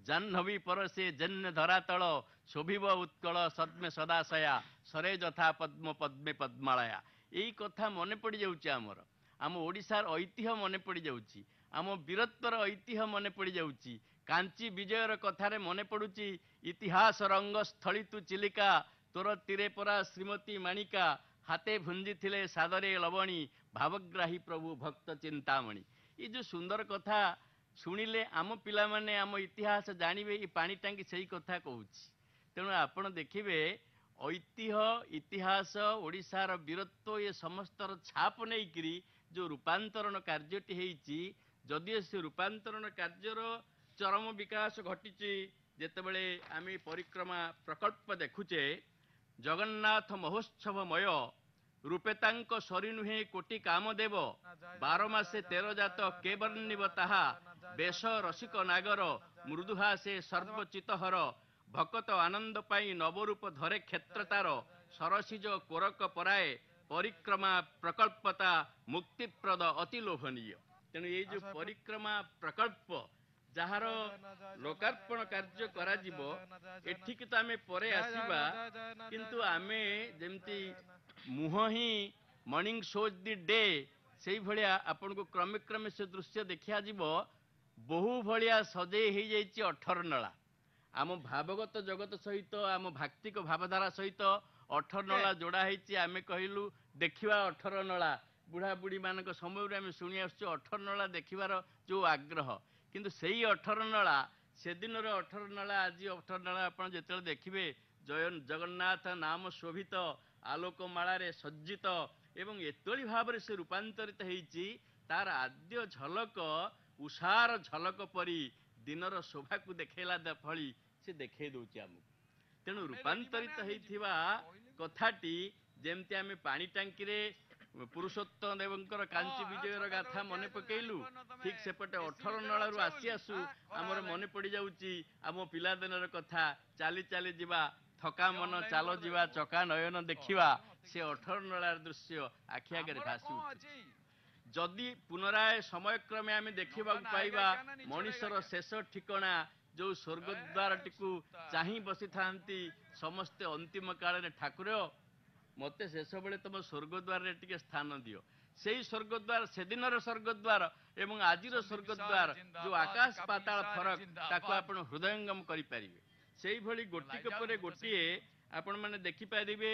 ଜାହ୍ନବୀ ପରଶେ ଜନ୍ୟ ଧରାତଳ, ଶୋଭିବ ଉତ୍କଳ ସଦ୍ମେ ସଦାଶୟା, ସରେ ଯଥା ପଦ୍ମ ପଦ୍ମେ ପଦ୍ମାଳୟା। ଏଇ କଥା ମନେ ପଡ଼ିଯାଉଛି ଆମର, ଆମ ଓଡ଼ିଶାର ଐତିହ୍ୟ ମନେ ପଡ଼ିଯାଉଛି, ଆମ ବୀରତ୍ୱର ଐତିହ୍ୟ ମନେ ପଡ଼ିଯାଉଛି। କାଞ୍ଚି ବିଜୟର କଥାରେ ମନେ ପଡ଼ୁଛି, ଇତିହାସ ରଙ୍ଗସ୍ଥଳୀ ତୁ ଚିଲିକା, ତୋର ତୀରେ ପରା ଶ୍ରୀମତୀ ମାଣିକା, ହାତେ ଭୁଞ୍ଜିଥିଲେ ସାଦରେ ଲବଣୀ, ଭାବଗ୍ରାହୀ ପ୍ରଭୁ ଭକ୍ତ ଚିନ୍ତାମଣି। ଏ ଯୋଉ ସୁନ୍ଦର କଥା ଶୁଣିଲେ ଆମ ପିଲାମାନେ ଆମ ଇତିହାସ ଜାଣିବେ। ଏ ପାଣି ଟାଙ୍କି ସେଇ କଥା କହୁଛି। ତେଣୁ ଆପଣ ଦେଖିବେ ଐତିହ୍ୟ, ଇତିହାସ, ଓଡ଼ିଶାର ବୀରତ୍ୱ ଏ ସମସ୍ତର ଛାପ ନେଇକିରି ଯୋଉ ରୂପାନ୍ତରଣ କାର୍ଯ୍ୟଟି ହେଇଛି, ଯଦିଓ ସେ ରୂପାନ୍ତରଣ କାର୍ଯ୍ୟର ଚରମ ବିକାଶ ଘଟିଛି ଯେତେବେଳେ ଆମେ ପରିକ୍ରମା ପ୍ରକଳ୍ପ ଦେଖୁଛେ। ଜଗନ୍ନାଥ ମହୋତ୍ସବମୟ ରୂପେ ତାଙ୍କ ସରି ନୁହେଁ କୋଟି କାମଦେବ, 12 ମାସେ 13 ଜାତ କେବର୍ଣ୍ଣିବ ତାହା, ବେଶ ରସିକ ନାଗର ମୃଦୁହା ସେ ସର୍ବଚିତହର, ଭକତ ଆନନ୍ଦ ପାଇଁ ନବରୂପ ଧରେ କ୍ଷେତ୍ର ତାର, ସରସିଜ କୋରକ ପରାଏ ପରିକ୍ରମା ପ୍ରକଳ୍ପତା, ମୁକ୍ତିପ୍ରଦ ଅତି ଲୋଭନୀୟ। ତେଣୁ ଏଇ ଯୋଉ ପରିକ୍ରମା ପ୍ରକଳ୍ପ ଯାହାର ଲୋକାର୍ପଣ କାର୍ଯ୍ୟ କରାଯିବ, ଏଠିକି ତ ଆମେ ପରେ ଆସିବା, କିନ୍ତୁ ଆମେ ଯେମିତି ମୁହଁ ହିଁ ମର୍ଣ୍ଣିଂ ଶୋଜ୍ ଦି ଡେ, ସେଇଭଳିଆ ଆପଣଙ୍କୁ କ୍ରମେ କ୍ରମେ ସେ ଦୃଶ୍ୟ ଦେଖିଆଯିବ। ବହୁ ଭଳିଆ ସଜେଇ ହେଇଯାଇଛି 18 ନଳା। ଆମ ଭାବଗତ ଜଗତ ସହିତ, ଆମ ଭାକ୍ତିକ ଭାବଧାରା ସହିତ 18 ନଳା ଯୋଡ଼ା ହେଇଛି। ଆମେ କହିଲୁ ଦେଖିବା 18 ନଳା, ବୁଢ଼ାବୁଢ଼ୀ ମାନଙ୍କ ସମୟରୁ ଆମେ ଶୁଣି ଆସୁଛୁ 18 ନଳା ଦେଖିବାର ଯୋଉ ଆଗ୍ରହ। କିନ୍ତୁ ସେଇ 18 ନଳା, ସେଦିନର 18 ନଳା, ଆଜି 18 ନଳା ଆପଣ ଯେତେବେଳେ ଦେଖିବେ, ଜଗନ୍ନାଥ ନାମ ଶୋଭିତ, ଆଲୋକମାଳାରେ ସଜ୍ଜିତ ଏବଂ ଏତଳି ଭାବରେ ସେ ରୂପାନ୍ତରିତ ହେଇଛି, ତାର ଆଦ୍ୟ ଝଲକ ଉଷାର ଝଲକ ପରି ଦିନର ଶୋଭାକୁ ଦେଖେଇଲା ଭଳି ସେ ଦେଖେଇ ଦଉଛି ଆମକୁ। ତେଣୁ ରୂପାନ୍ତରିତ ହେଇଥିବା କଥାଟି, ଯେମିତି ଆମେ ପାଣି ଟାଙ୍କିରେ ପୁରୁଷୋତ୍ତମ ଦେବଙ୍କର କାଞ୍ଚି ବିଜୟର ଗାଥା ମନେ ପକେଇଲୁ, ଠିକ ସେପଟେ 18 ନଳାରୁ ଆସି ଆସୁ ଆମର ମନେ ପଡ଼ିଯାଉଛି ଆମ ପିଲାଦିନର କଥା। ଚାଲି ଚାଲି ଯିବା ଥକା ମନ, ଚାଲ ଯିବା ଚକା ନୟନ ଦେଖିବା, ସେ 18 ନଳାର ଦୃଶ୍ୟ ଆଖି ଆଗରେ ଭାସି ଉଠୁଛି। ଯଦି ପୁନରାୟ ସମୟକ୍ରମେ ଆମେ ଦେଖିବାକୁ ପାଇବା ମଣିଷର ଶେଷ ଠିକଣା ଯୋଉ ସ୍ୱର୍ଗଦ୍ୱାରଟିକୁ ଚାହିଁ ବସିଥାନ୍ତି ସମସ୍ତେ ଅନ୍ତିମ କାଳରେ, ଠାକୁର ମୋତେ ଶେଷବେଳେ ତମ ସ୍ୱର୍ଗଦ୍ୱାରରେ ଟିକେ ସ୍ଥାନ ଦିଅ। ସେଇ ସ୍ୱର୍ଗଦ୍ୱାର, ସେଦିନର ସ୍ୱର୍ଗଦ୍ୱାର ଏବଂ ଆଜିର ସ୍ୱର୍ଗଦ୍ୱାର ଯୋଉ ଆକାଶ ପାତାଳ ଫରକ, ତାକୁ ଆପଣ ହୃଦୟଙ୍ଗମ କରିପାରିବେ। ସେଇଭଳି ଗୋଟିକ ପରେ ଗୋଟିଏ ଆପଣମାନେ ଦେଖିପାରିବେ।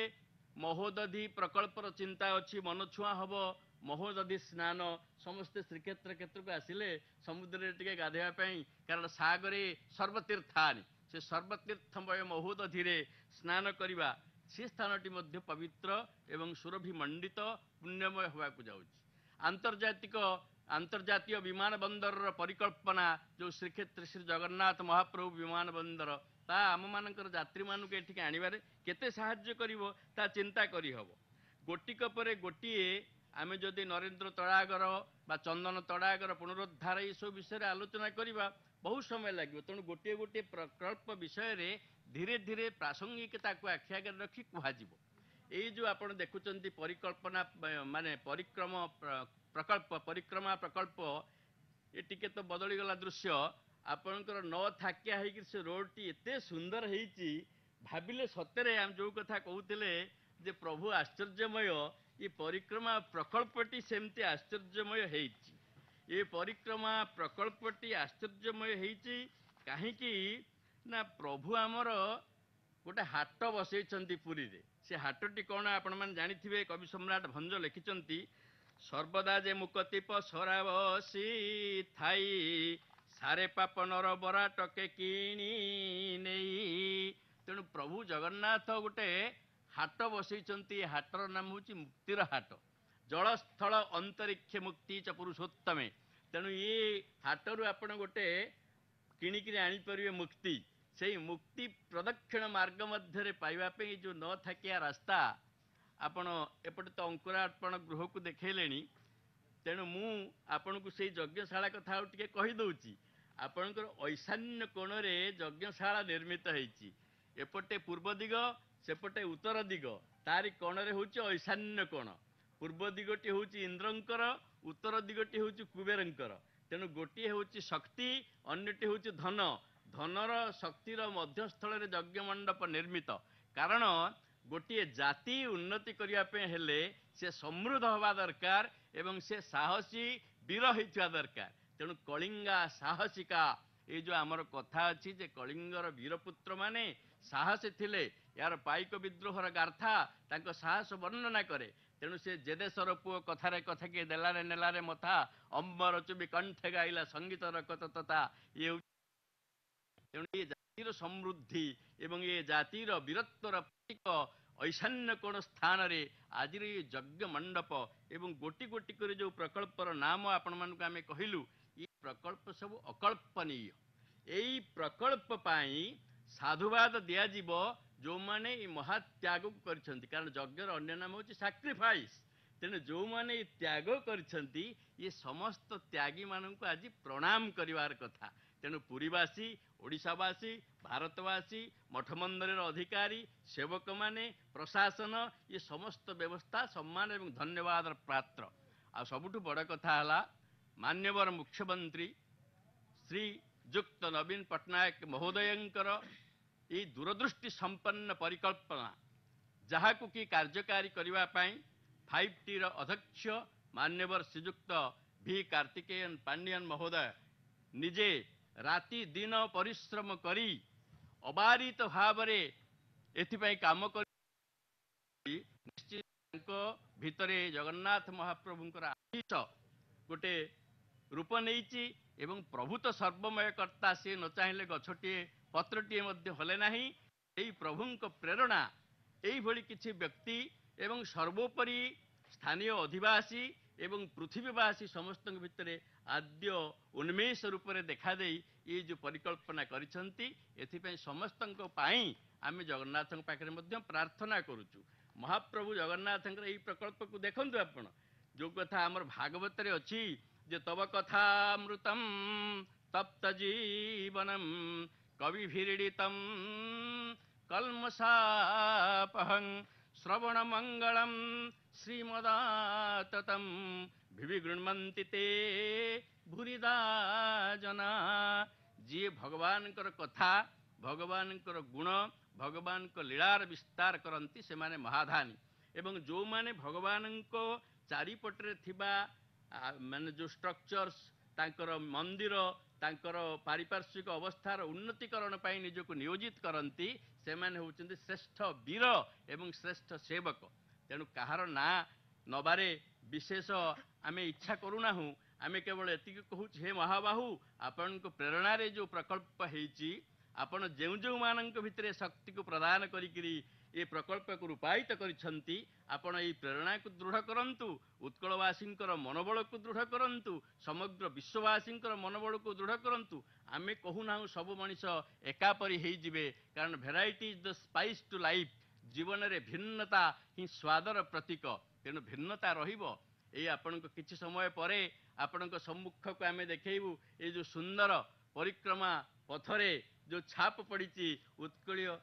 ମହୋଦଧି ପ୍ରକଳ୍ପର ଚିନ୍ତା ଅଛି, ମନଛୁଆଁ ହବ। ମହୋଦଧି ସ୍ନାନ, ସମସ୍ତେ ଶ୍ରୀକ୍ଷେତ୍ର କ୍ଷେତ୍ରକୁ ଆସିଲେ ସମୁଦ୍ରରେ ଟିକେ ଗାଧୋଇବା ପାଇଁ, କାରଣ ସାଗରେ ସର୍ବତୀର୍ଥାନି, ସେ ସର୍ବତୀର୍ଥମୟ ମହୋଦଧିରେ ସ୍ନାନ କରିବା, ସେ ସ୍ଥାନଟି ମଧ୍ୟ ପବିତ୍ର ଏବଂ ସୁରଭି ମଣ୍ଡିତ ପୁଣ୍ୟମୟ ହେବାକୁ ଯାଉଛି। ଆନ୍ତର୍ଜାତୀୟ ବିମାନ ବନ୍ଦରର ପରିକଳ୍ପନା, ଯୋଉ ଶ୍ରୀକ୍ଷେତ୍ର ଶ୍ରୀ ଜଗନ୍ନାଥ ମହାପ୍ରଭୁ ବିମାନ ବନ୍ଦର, ତା ଆମମାନଙ୍କର ଯାତ୍ରୀମାନଙ୍କୁ ଏଠିକି ଆଣିବାରେ କେତେ ସାହାଯ୍ୟ କରିବ, ତା ଚିନ୍ତା କରିହବ। ଗୋଟିକ ପରେ ଗୋଟିଏ ଆମେ ଯଦି ନରେନ୍ଦ୍ର ତଡ଼ାଗର ବା ଚନ୍ଦନ ତଡ଼ାଗର ପୁନରୁଦ୍ଧାର ଏସବୁ ବିଷୟରେ ଆଲୋଚନା କରିବା, ବହୁତ ସମୟ ଲାଗିବ। ତେଣୁ ଗୋଟିଏ ଗୋଟିଏ ପ୍ରକଳ୍ପ ବିଷୟରେ ଧୀରେ ଧୀରେ ପ୍ରାସଙ୍ଗିକତାକୁ ଆଖି ଆଗରେ ରଖି କୁହାଯିବ। ଏଇ ଯୋଉ ଆପଣ ଦେଖୁଛନ୍ତି ପରିକଳ୍ପନା ମାନେ ପରିକ୍ରମା ପ୍ରକଳ୍ପ, ଏ ଟିକେ ତ ବଦଳିଗଲା ଦୃଶ୍ୟ। ଆପଣଙ୍କର ନ ଥାକିଆ ହେଇକି ସେ ରୋଡଟି ଏତେ ସୁନ୍ଦର ହେଇଛି, ଭାବିଲେ ସତରେ ଆମେ ଯୋଉ କଥା କହୁଥିଲେ ଯେ ପ୍ରଭୁ ଆଶ୍ଚର୍ଯ୍ୟମୟ, ଏ ପରିକ୍ରମା ପ୍ରକଳ୍ପଟି ସେମିତି ଆଶ୍ଚର୍ଯ୍ୟମୟ ହେଇଛି। ଏ ପରିକ୍ରମା ପ୍ରକଳ୍ପଟି ଆଶ୍ଚର୍ଯ୍ୟମୟ ହେଇଛି କାହିଁକି ନା, ପ୍ରଭୁ ଆମର ଗୋଟେ ହାଟ ବସେଇଛନ୍ତି ପୁରୀରେ। ସେ ହାଟଟି କଣ ଆପଣମାନେ ଜାଣିଥିବେ। କବି ସମ୍ରାଟ ଭଞ୍ଜ ଲେଖିଛନ୍ତି, ସର୍ବଦା ଯେ ମୁକତିପ ସରା ବସି ଥାଇ, ସାରେ ପାପନର ବରା ଟକେ କିଣି ନେଇ। ତେଣୁ ପ୍ରଭୁ ଜଗନ୍ନାଥ ଗୋଟେ ହାଟ ବସେଇଛନ୍ତି। ଏ ହାଟର ନାମ ହେଉଛି ମୁକ୍ତିର ହାଟ। ଜଳସ୍ଥଳ ଅନ୍ତରିକ୍ଷ ମୁକ୍ତି ଚ ପୁରୁଷୋତ୍ତମେ। ତେଣୁ ଏ ହାଟରୁ ଆପଣ ଗୋଟେ କିଣିକିରି ଆଣିପାରିବେ ମୁକ୍ତି। ସେଇ ମୁକ୍ତି ପ୍ରଦକ୍ଷିଣ ମାର୍ଗ ମଧ୍ୟରେ ପାଇବା ପାଇଁ ଯେଉଁ ନ ଥାକିଆ ରାସ୍ତା, ଆପଣ ଏପଟେ ତ ଅଙ୍କୁରାର୍ପଣ ଗୃହକୁ ଦେଖେଇଲେଣି, ତେଣୁ ମୁଁ ଆପଣଙ୍କୁ ସେଇ ଯଜ୍ଞଶାଳା କଥା ଆଉ ଟିକେ କହିଦେଉଛି। ଆପଣଙ୍କର ଐଶାନ୍ୟ କୋଣରେ ଯଜ୍ଞଶାଳା ନିର୍ମିତ ହେଇଛି। ଏପଟେ ପୂର୍ବ ଦିଗ, ସେପଟେ ଉତ୍ତର ଦିଗ, ତାରି କୋଣରେ ହେଉଛି ଐଶାନ୍ୟ କୋଣ। ପୂର୍ବ ଦିଗଟି ହେଉଛି ଇନ୍ଦ୍ରଙ୍କର, ଉତ୍ତର ଦିଗଟି ହେଉଛି କୁବେରଙ୍କର। ତେଣୁ ଗୋଟିଏ ହେଉଛି ଶକ୍ତି, ଅନ୍ୟଟି ହେଉଛି ଧନ। ଧନର ଶକ୍ତିର ମଧ୍ୟସ୍ଥଳରେ ଯଜ୍ଞ ମଣ୍ଡପ ନିର୍ମିତ। କାରଣ ଗୋଟିଏ ଜାତି ଉନ୍ନତି କରିବା ପାଇଁ ହେଲେ ସେ ସମୃଦ୍ଧ ହେବା ଦରକାର ଏବଂ ସେ ସାହସୀ ବୀର ହେଇଥିବା ଦରକାର। ତେଣୁ କଳିଙ୍ଗା ସାହସିକା, ଏଇ ଯେଉଁ ଆମର କଥା ଅଛି ଯେ କଳିଙ୍ଗର ବୀରପୁତ୍ରମାନେ ସାହସୀ ଥିଲେ। ଏହାର ପାଇକ ବିଦ୍ରୋହର ଗାର୍ଥା ତାଙ୍କ ସାହସ ବର୍ଣ୍ଣନା କରେ। ତେଣୁ ସେ ଯେ ଦେଶର ପୁଅ କଥାରେ କଥାକେ ଦେଲାରେ ନେଲାରେ ମଥା, ଅମ୍ବର ଚୁବି କଣ୍ଠେ ଗାଇଲା ସଙ୍ଗୀତର କତ ତଥା। ଇଏ ତେଣୁ ଏ ଜାତିର ସମୃଦ୍ଧି ଏବଂ ଏ ଜାତିର ବୀରତ୍ୱର ପ୍ରତୀକ ଐଶାନ୍ୟ କୋଣ ସ୍ଥାନରେ ଆଜିର ଏ ଯଜ୍ଞ ମଣ୍ଡପ ଏବଂ ଗୋଟି ଗୋଟି କରି ଯେଉଁ ପ୍ରକଳ୍ପର ନାମ ଆପଣମାନଙ୍କୁ ଆମେ କହିଲୁ, ଏ ପ୍ରକଳ୍ପ ସବୁ ଅକଳ୍ପନୀୟ। ଏଇ ପ୍ରକଳ୍ପ ପାଇଁ ସାଧୁବାଦ ଦିଆଯିବ ଯେଉଁମାନେ ଏ ମହାତ୍ୟାଗକୁ କରିଛନ୍ତି। କାରଣ ଯଜ୍ଞର ଅନ୍ୟ ନାମ ହେଉଛି ସାକ୍ରିଫାଇସ୍। ତେଣୁ ଯେଉଁମାନେ ଏ ତ୍ୟାଗ କରିଛନ୍ତି, ଏ ସମସ୍ତ ତ୍ୟାଗୀମାନଙ୍କୁ ଆଜି ପ୍ରଣାମ କରିବାର କଥା। ତେଣୁ ପୁରୀବାସୀ, ଓଡ଼ିଶାବାସୀ, ଭାରତବାସୀ, ମଠ ମନ୍ଦିରର ଅଧିକାରୀ, ସେବକମାନେ, ପ୍ରଶାସନ, ଏ ସମସ୍ତ ବ୍ୟବସ୍ଥା ସମ୍ମାନ ଏବଂ ଧନ୍ୟବାଦର ପାତ୍ର। ଆଉ ସବୁଠୁ ବଡ଼ କଥା ହେଲା ମାନ୍ୟବର ମୁଖ୍ୟମନ୍ତ୍ରୀ ଶ୍ରୀଯୁକ୍ତ ନବୀନ ପଟ୍ଟନାୟକ ମହୋଦୟଙ୍କର ଏହି ଦୂରଦୃଷ୍ଟି ସମ୍ପନ୍ନ ପରିକଳ୍ପନା, ଯାହାକୁ କି କାର୍ଯ୍ୟକାରୀ କରିବା ପାଇଁ 5Tର ଅଧ୍ୟକ୍ଷ ମାନ୍ୟବର ଶ୍ରୀଯୁକ୍ତ ଭି କାର୍ତ୍ତିକେୟନ ପାଣ୍ଡିଆନ ମହୋଦୟ ନିଜେ ରାତି ଦିନ ପରିଶ୍ରମ କରି ଅବାରିତ ଭାବରେ ଏଥିପାଇଁ କାମ କରି ନିଶ୍ଚିତ ତାଙ୍କ ଭିତରେ ଜଗନ୍ନାଥ ମହାପ୍ରଭୁଙ୍କର ଆଶୀଷ ଗୋଟେ ରୂପ ନେଇଛି। ଏବଂ ପ୍ରଭୁ ତ ସର୍ବମୟ କର୍ତ୍ତା, ସେ ନ ଚାହିଁଲେ ଗଛଟିଏ ପତ୍ରଟିଏ ମଧ୍ୟ ହଲେ ନାହିଁ। ଏହି ପ୍ରଭୁଙ୍କ ପ୍ରେରଣା ଏଇଭଳି କିଛି ବ୍ୟକ୍ତି ଏବଂ ସର୍ବୋପରି ସ୍ଥାନୀୟ ଅଧିବାସୀ ଏବଂ ପୃଥିବୀବାସୀ ସମସ୍ତଙ୍କ ଭିତରେ ଆଦ୍ୟ ଉନ୍ମେଷ ରୂପରେ ଦେଖାଦେଇ ଏଇ ଯେଉଁ ପରିକଳ୍ପନା କରିଛନ୍ତି, ଏଥିପାଇଁ ସମସ୍ତଙ୍କ ପାଇଁ ଆମେ ଜଗନ୍ନାଥଙ୍କ ପାଖରେ ମଧ୍ୟ ପ୍ରାର୍ଥନା କରୁଛୁ। ମହାପ୍ରଭୁ ଜଗନ୍ନାଥଙ୍କର ଏହି ପ୍ରକଳ୍ପକୁ ଦେଖନ୍ତୁ ଆପଣ। ଯେଉଁ କଥା ଆମର ଭାଗବତରେ ଅଛି ଯେ ତବ କଥାମୃତମ୍ ତପ୍ତ ଜୀବନମ୍ କବିଭିରୀଡ଼ିତମ୍ କଲ୍ମଷାପହଂ ଶ୍ରବଣ ମଙ୍ଗଳମ୍ ଶ୍ରୀମଦାତତମ୍ ଭିବି ଗୃଣ୍ମନ୍ତି ତେ ଭୁରିଦା ଜନା। ଯିଏ ଭଗବାନଙ୍କର କଥା, ଭଗବାନଙ୍କର ଗୁଣ, ଭଗବାନଙ୍କ ଲୀଳାର ବିସ୍ତାର କରନ୍ତି, ସେମାନେ ମହାଧାନୀ। ଏବଂ ଯେଉଁମାନେ ଭଗବାନଙ୍କ ଚାରିପଟରେ ଥିବା ମାନେ ଯେଉଁ ଷ୍ଟ୍ରକ୍ଚର୍ସ, ତାଙ୍କର ମନ୍ଦିର, ତାଙ୍କର ପାରିପାର୍ଶ୍ୱିକ ଅବସ୍ଥାର ଉନ୍ନତିକରଣ ପାଇଁ ନିଜକୁ ନିୟୋଜିତ କରନ୍ତି, ସେମାନେ ହେଉଛନ୍ତି ଶ୍ରେଷ୍ଠ ବୀର ଏବଂ ଶ୍ରେଷ୍ଠ ସେବକ। ତେଣୁ କାହାର ନାଁ ନବାରେ ବିଶେଷ ଆମେ ଇଚ୍ଛା କରୁନାହୁଁ। ଆମେ କେବଳ ଏତିକି କହୁଛୁ, ହେ ମହାବାହୁ, ଆପଣଙ୍କ ପ୍ରେରଣାରେ ଯେଉଁ ପ୍ରକଳ୍ପ ହେଇଛି, ଆପଣ ଯେଉଁ ଯେଉଁମାନଙ୍କ ଭିତରେ ଶକ୍ତିକୁ ପ୍ରଦାନ କରିକିରି ଏ ପ୍ରକଳ୍ପକୁ ରୂପାୟିତ କରିଛନ୍ତି, ଆପଣ ଏହି ପ୍ରେରଣାକୁ ଦୃଢ଼ କରନ୍ତୁ, ଉତ୍କଳବାସୀଙ୍କର ମନୋବଳକୁ ଦୃଢ଼ କରନ୍ତୁ, ସମଗ୍ର ବିଶ୍ୱବାସୀଙ୍କର ମନୋବଳକୁ ଦୃଢ଼ କରନ୍ତୁ। ଆମେ କହୁନାହୁଁ ସବୁ ମଣିଷ ଏକାପରି ହେଇଯିବେ, କାରଣ variety is the spice to life. ଜୀବନରେ ଭିନ୍ନତା ହିଁ ସ୍ୱାଦର ପ୍ରତୀକ। ତେଣୁ ଭିନ୍ନତା ରହିବ। ଏଇ ଆପଣଙ୍କ କିଛି ସମୟ ପରେ ଆପଣଙ୍କ ସମ୍ମୁଖକୁ ଆମେ ଦେଖେଇବୁ ଏଇ ଯେଉଁ ସୁନ୍ଦର ପରିକ୍ରମା ପଥରେ ଯେଉଁ ଛାପ ପଡ଼ିଛି, ଉତ୍କଳୀୟ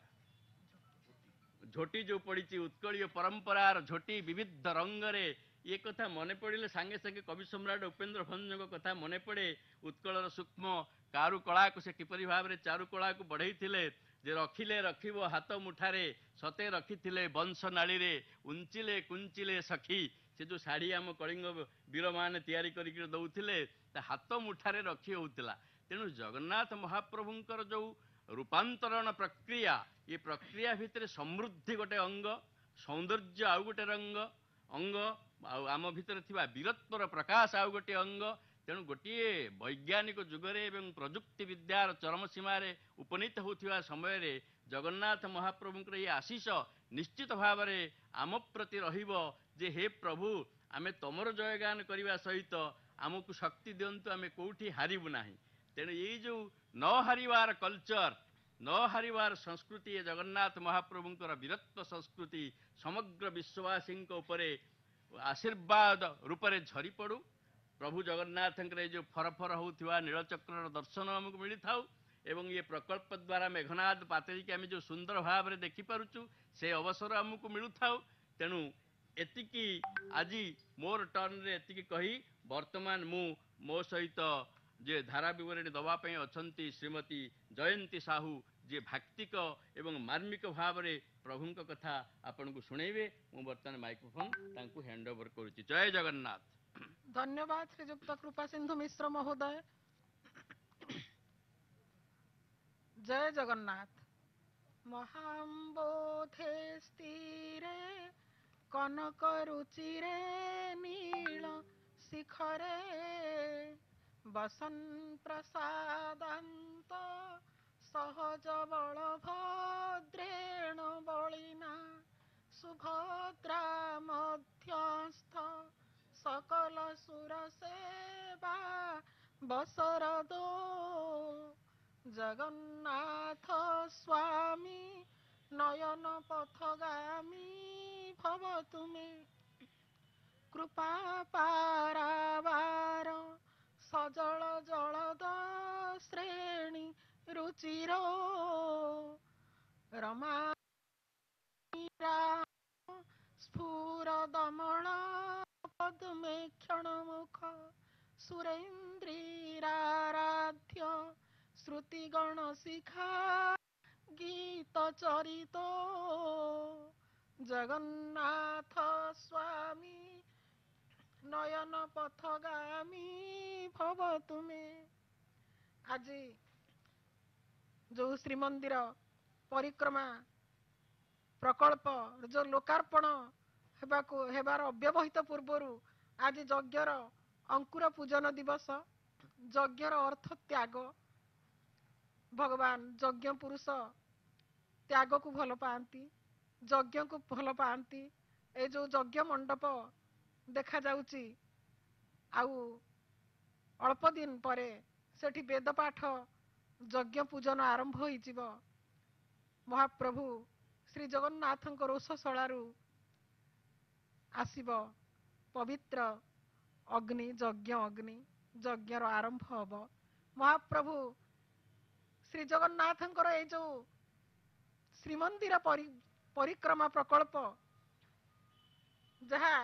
ଝୋଟି ଯେଉଁ ପଡ଼ିଛି, ଉତ୍କଳୀୟ ପରମ୍ପରାର ଝୋଟି ବିବିଧ ରଙ୍ଗରେ। ଏ କଥା ମନେ ପଡ଼ିଲେ ସାଙ୍ଗେ ସାଙ୍ଗେ କବି ସମ୍ରାଟ ଉପେନ୍ଦ୍ର ଭଞ୍ଜଙ୍କ କଥା ମନେ ପଡ଼େ। ଉତ୍କଳର ସୂକ୍ଷ୍ମ କାରୁକଳାକୁ ସେ କିପରି ଭାବରେ ଚାରୁକଳାକୁ ବଢ଼େଇଥିଲେ ଯେ ରଖିଲେ ରଖିବ ହାତ ମୁଠାରେ, ସତେ ରଖିଥିଲେ ବଂଶ ନାଳୀରେ, ଉଞ୍ଚିଲେ କୁଞ୍ଚିଲେ ସଖୀ। ସେ ଯେଉଁ ଶାଢ଼ୀ ଆମ କଳିଙ୍ଗ ବୀରମାନେ ତିଆରି କରିକି ଦେଉଥିଲେ, ତା ହାତ ମୁଠାରେ ରଖି ହେଉଥିଲା। ତେଣୁ ଜଗନ୍ନାଥ ମହାପ୍ରଭୁଙ୍କର ଯେଉଁ ରୂପାନ୍ତରଣ ପ୍ରକ୍ରିୟା, ଏ ପ୍ରକ୍ରିୟା ଭିତରେ ସମୃଦ୍ଧି ଗୋଟେ ଅଙ୍ଗ, ସୌନ୍ଦର୍ଯ୍ୟ ଆଉ ଗୋଟେ ଅଙ୍ଗ, ଆଉ ଆମ ଭିତରେ ଥିବା ବୀରତ୍ୱର ପ୍ରକାଶ ଆଉ ଗୋଟିଏ ଅଙ୍ଗ। ତେଣୁ ଗୋଟିଏ ବୈଜ୍ଞାନିକ ଯୁଗରେ ଏବଂ ପ୍ରଯୁକ୍ତି ବିଦ୍ୟାର ଚରମ ସୀମାରେ ଉପନୀତ ହେଉଥିବା ସମୟରେ ଜଗନ୍ନାଥ ମହାପ୍ରଭୁଙ୍କର ଏହି ଆଶୀଷ ନିଶ୍ଚିତ ଭାବରେ ଆମ ପ୍ରତି ରହିବ ଯେ ହେ ପ୍ରଭୁ ଆମେ ତମର ଜୟଗାନ କରିବା ସହିତ ଆମକୁ ଶକ୍ତି ଦିଅନ୍ତୁ, ଆମେ କୋଉଠି ହାରିବୁ ନାହିଁ। ତେଣୁ ଏଇ ଯୋଉ ନ ହାରିବାର କଲଚର, ନ ହାରିବାର ସଂସ୍କୃତି, ଏ ଜଗନ୍ନାଥ ମହାପ୍ରଭୁଙ୍କର ବୀରତ୍ୱ ସଂସ୍କୃତି ସମଗ୍ର ବିଶ୍ୱବାସୀଙ୍କ ଉପରେ ଆଶୀର୍ବାଦ ରୂପରେ ଝରି ପଡୁ। ପ୍ରଭୁ ଜଗନ୍ନାଥଙ୍କର ଏ ଯୋଉ ଫରଫର ହେଉଥିବା ନୀଳଚକ୍ରର ଦର୍ଶନ ଆମକୁ ମିଳିଥାଉ ଏବଂ ଏ ପ୍ରକଳ୍ପ ଦ୍ୱାରା ମେଘନାଦ ପାତଳିକି ଆମେ ଯୋଉ ସୁନ୍ଦର ଭାବରେ ଦେଖିପାରୁଛୁ ସେ ଅବସର ଆମକୁ ମିଳୁଥାଉ। ତେଣୁ ଏତିକି ଆଜି ମୋର ଟର୍ଣ୍ଣରେ ଏତିକି କହି ବର୍ତ୍ତମାନ ମୁଁ ମୋ ସହିତ ଯେ ଧାରା ବିବରଣୀ ଦେବା ପାଇଁ ଅଛନ୍ତି ଶ୍ରୀମତୀ ଜୟନ୍ତୀ ସାହୁ, ଯିଏ ଭାକ୍ତିକ ଏବଂ ମାର୍ମିକ ଭାବରେ ପ୍ରଭୁଙ୍କ କଥା ଆପଣଙ୍କୁ ଶୁଣେଇବେ। ମୁଁ ବର୍ତ୍ତମାନ ମାଇକ୍ରୋଫୋନ୍ ତାଙ୍କୁ ହ୍ୟାଣ୍ଡ ଓଭର କରୁଛି। ଜୟ ଜଗନ୍ନାଥ। ଧନ୍ୟବାଦ ଶ୍ରୀଯୁକ୍ତ କୃପା ସିନ୍ଧୁ ମିଶ୍ର ମହୋଦୟ। ଜୟ ଜଗନ୍ନାଥ। ମହାମ୍ବୋଧେ ସ୍ଥିରେ କନକ ରୁଚିରେ ନୀଳ ଶିଖରେ ବସନ୍ ପ୍ରସାଦାନ୍ତ ସହଜ ବଳଭଦ୍ରେଣ ବଳିନା ସୁଭଦ୍ରା ମଧ୍ୟସ୍ଥ सकल सुर सेवा बसरदो जगन्नाथ स्वामी नयन पथगामी भव तुमे कृपा पारावार सजल जलद श्रेणी रुचिरो रमा स्फुर दमन पद्मे क्षण मुख सुरेन्द्रीराराध्य श्रुति गण शिखा गीत चरित जगन्नाथ स्वामी नयन पथगामी भव तुमे। आज जो श्रीमंदिर परिक्रमा प्रकल्प जो लोकार्पण हेबार अव्यवहित पूर्वर आज यज्ञर अंकुर पूजन दिवस। यज्ञर अर्थ त्याग। भगवान यज्ञ पुरुष त्याग को भल पाती, यज्ञ को भल पाती। ए जो यज्ञ मंडप देखा जाउची आउ अल्प दिन परे सेठी वेद पाठ यज्ञ पूजन आरंभ होई जीव। महाप्रभु श्री जगन्नाथ रोषशालू आसीब पवित्र अग्नि यज्ञर आरंभ हम। महाप्रभु श्री जगन्नाथ ये जो श्रीमंदिर परिक्रमा प्रकल्प जहाँ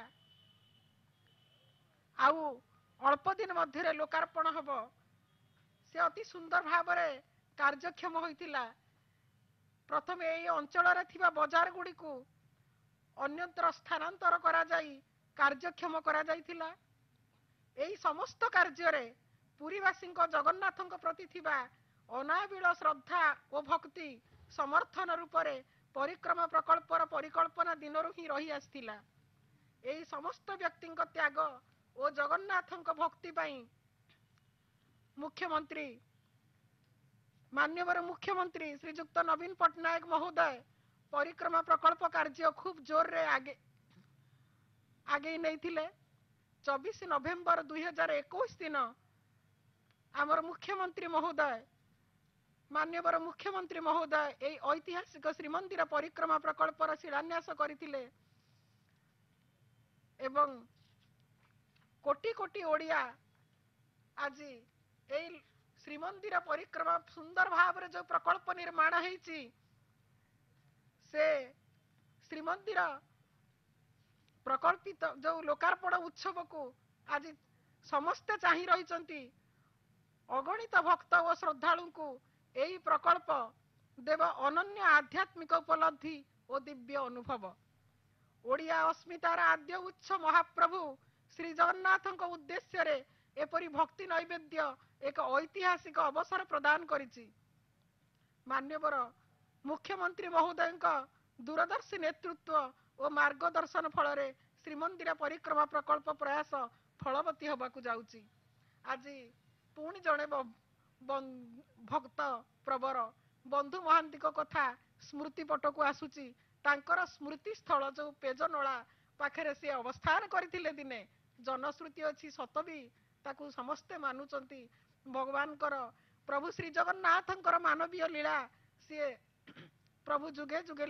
आउ अल्प दिन मध्य लोकार्पण हम से अति सुंदर भाव कार्यक्षम होइतिला। प्रथम यही अंचल बजार गुड़ी को अन्यत्र स्थानांतर करा जाई कार्यक्षम करा जाइथिला। एही समस्त कार्य पुरीवासी जगन्नाथ प्रति थिबा अनाबिल श्रद्धा और भक्ति समर्थन रूप से परिक्रमा प्रकल्पर परिकल्पना दिनरू ही रही आसथिला। एही समस्त व्यक्ति त्याग और जगन्नाथ भक्ति पाई मुख्यमंत्री मान्यवर मुख्यमंत्री श्रीजुक्त नवीन पट्टनायक महोदय परिक्रमा प्रकल्प कार्य खूब जोर रे आगे नहीं थिले। 24 नवेम्बर 2021 दिन आमर मुख्यमंत्री महोदय मान्यवर मुख्यमंत्री महोदय यही ऐतिहासिक श्रीमंदिर परिक्रमा प्रकल्पर शिलान्यास करथिले एवं कोटी कोटी ओडिया आज यही श्रीमंदिर परिक्रमा सुंदर भाव जो प्रकल्प निर्माण होईची से श्रीमंदिर प्रकल्पित जो लोकार्पण उत्सव को आज समस्ते चाही रही। अगणित भक्त और श्रद्धालु को यही प्रकल्प देव अनन्य आध्यात्मिक उपलब्धि और दिव्य अनुभव। ओडिया अस्मितार आद्य उच्च महाप्रभु श्री जगन्नाथ उद्देश्य रे एपरी भक्ति नैवेद्य एक ऐतिहासिक अवसर प्रदान करिछि। मान्यवर मुख्यमंत्री महोदय दूरदर्शी नेतृत्व और मार्गदर्शन फल श्रीमंदिर परिक्रमा प्रकल्प प्रयास फलवती होबाकू जाउछि। आज पुणी जड़े भक्त प्रवर बंधु महांती कथा ସ୍ମୃତି ପଟକୁ ଆସୁଛି। ତାଙ୍କର ସ୍ମୃତି ସ୍ଥଳ ଯୋଉ ପେଜନଳା ପାଖରେ ସେ ଅବସ୍ଥାନ କରିଥିଲେ ଦିନେ, ଜନଶ୍ରୁତି ଅଛି, ସତ ବି ତାକୁ ସମସ୍ତେ ମାନୁଛନ୍ତି। ଭଗବାନଙ୍କର ପ୍ରଭୁ ଶ୍ରୀ ଜଗନ୍ନାଥଙ୍କର ମାନବୀୟ ଲୀଳା, ସିଏ ପ୍ରଭୁ ଯୁଗେ ଯୁଗେ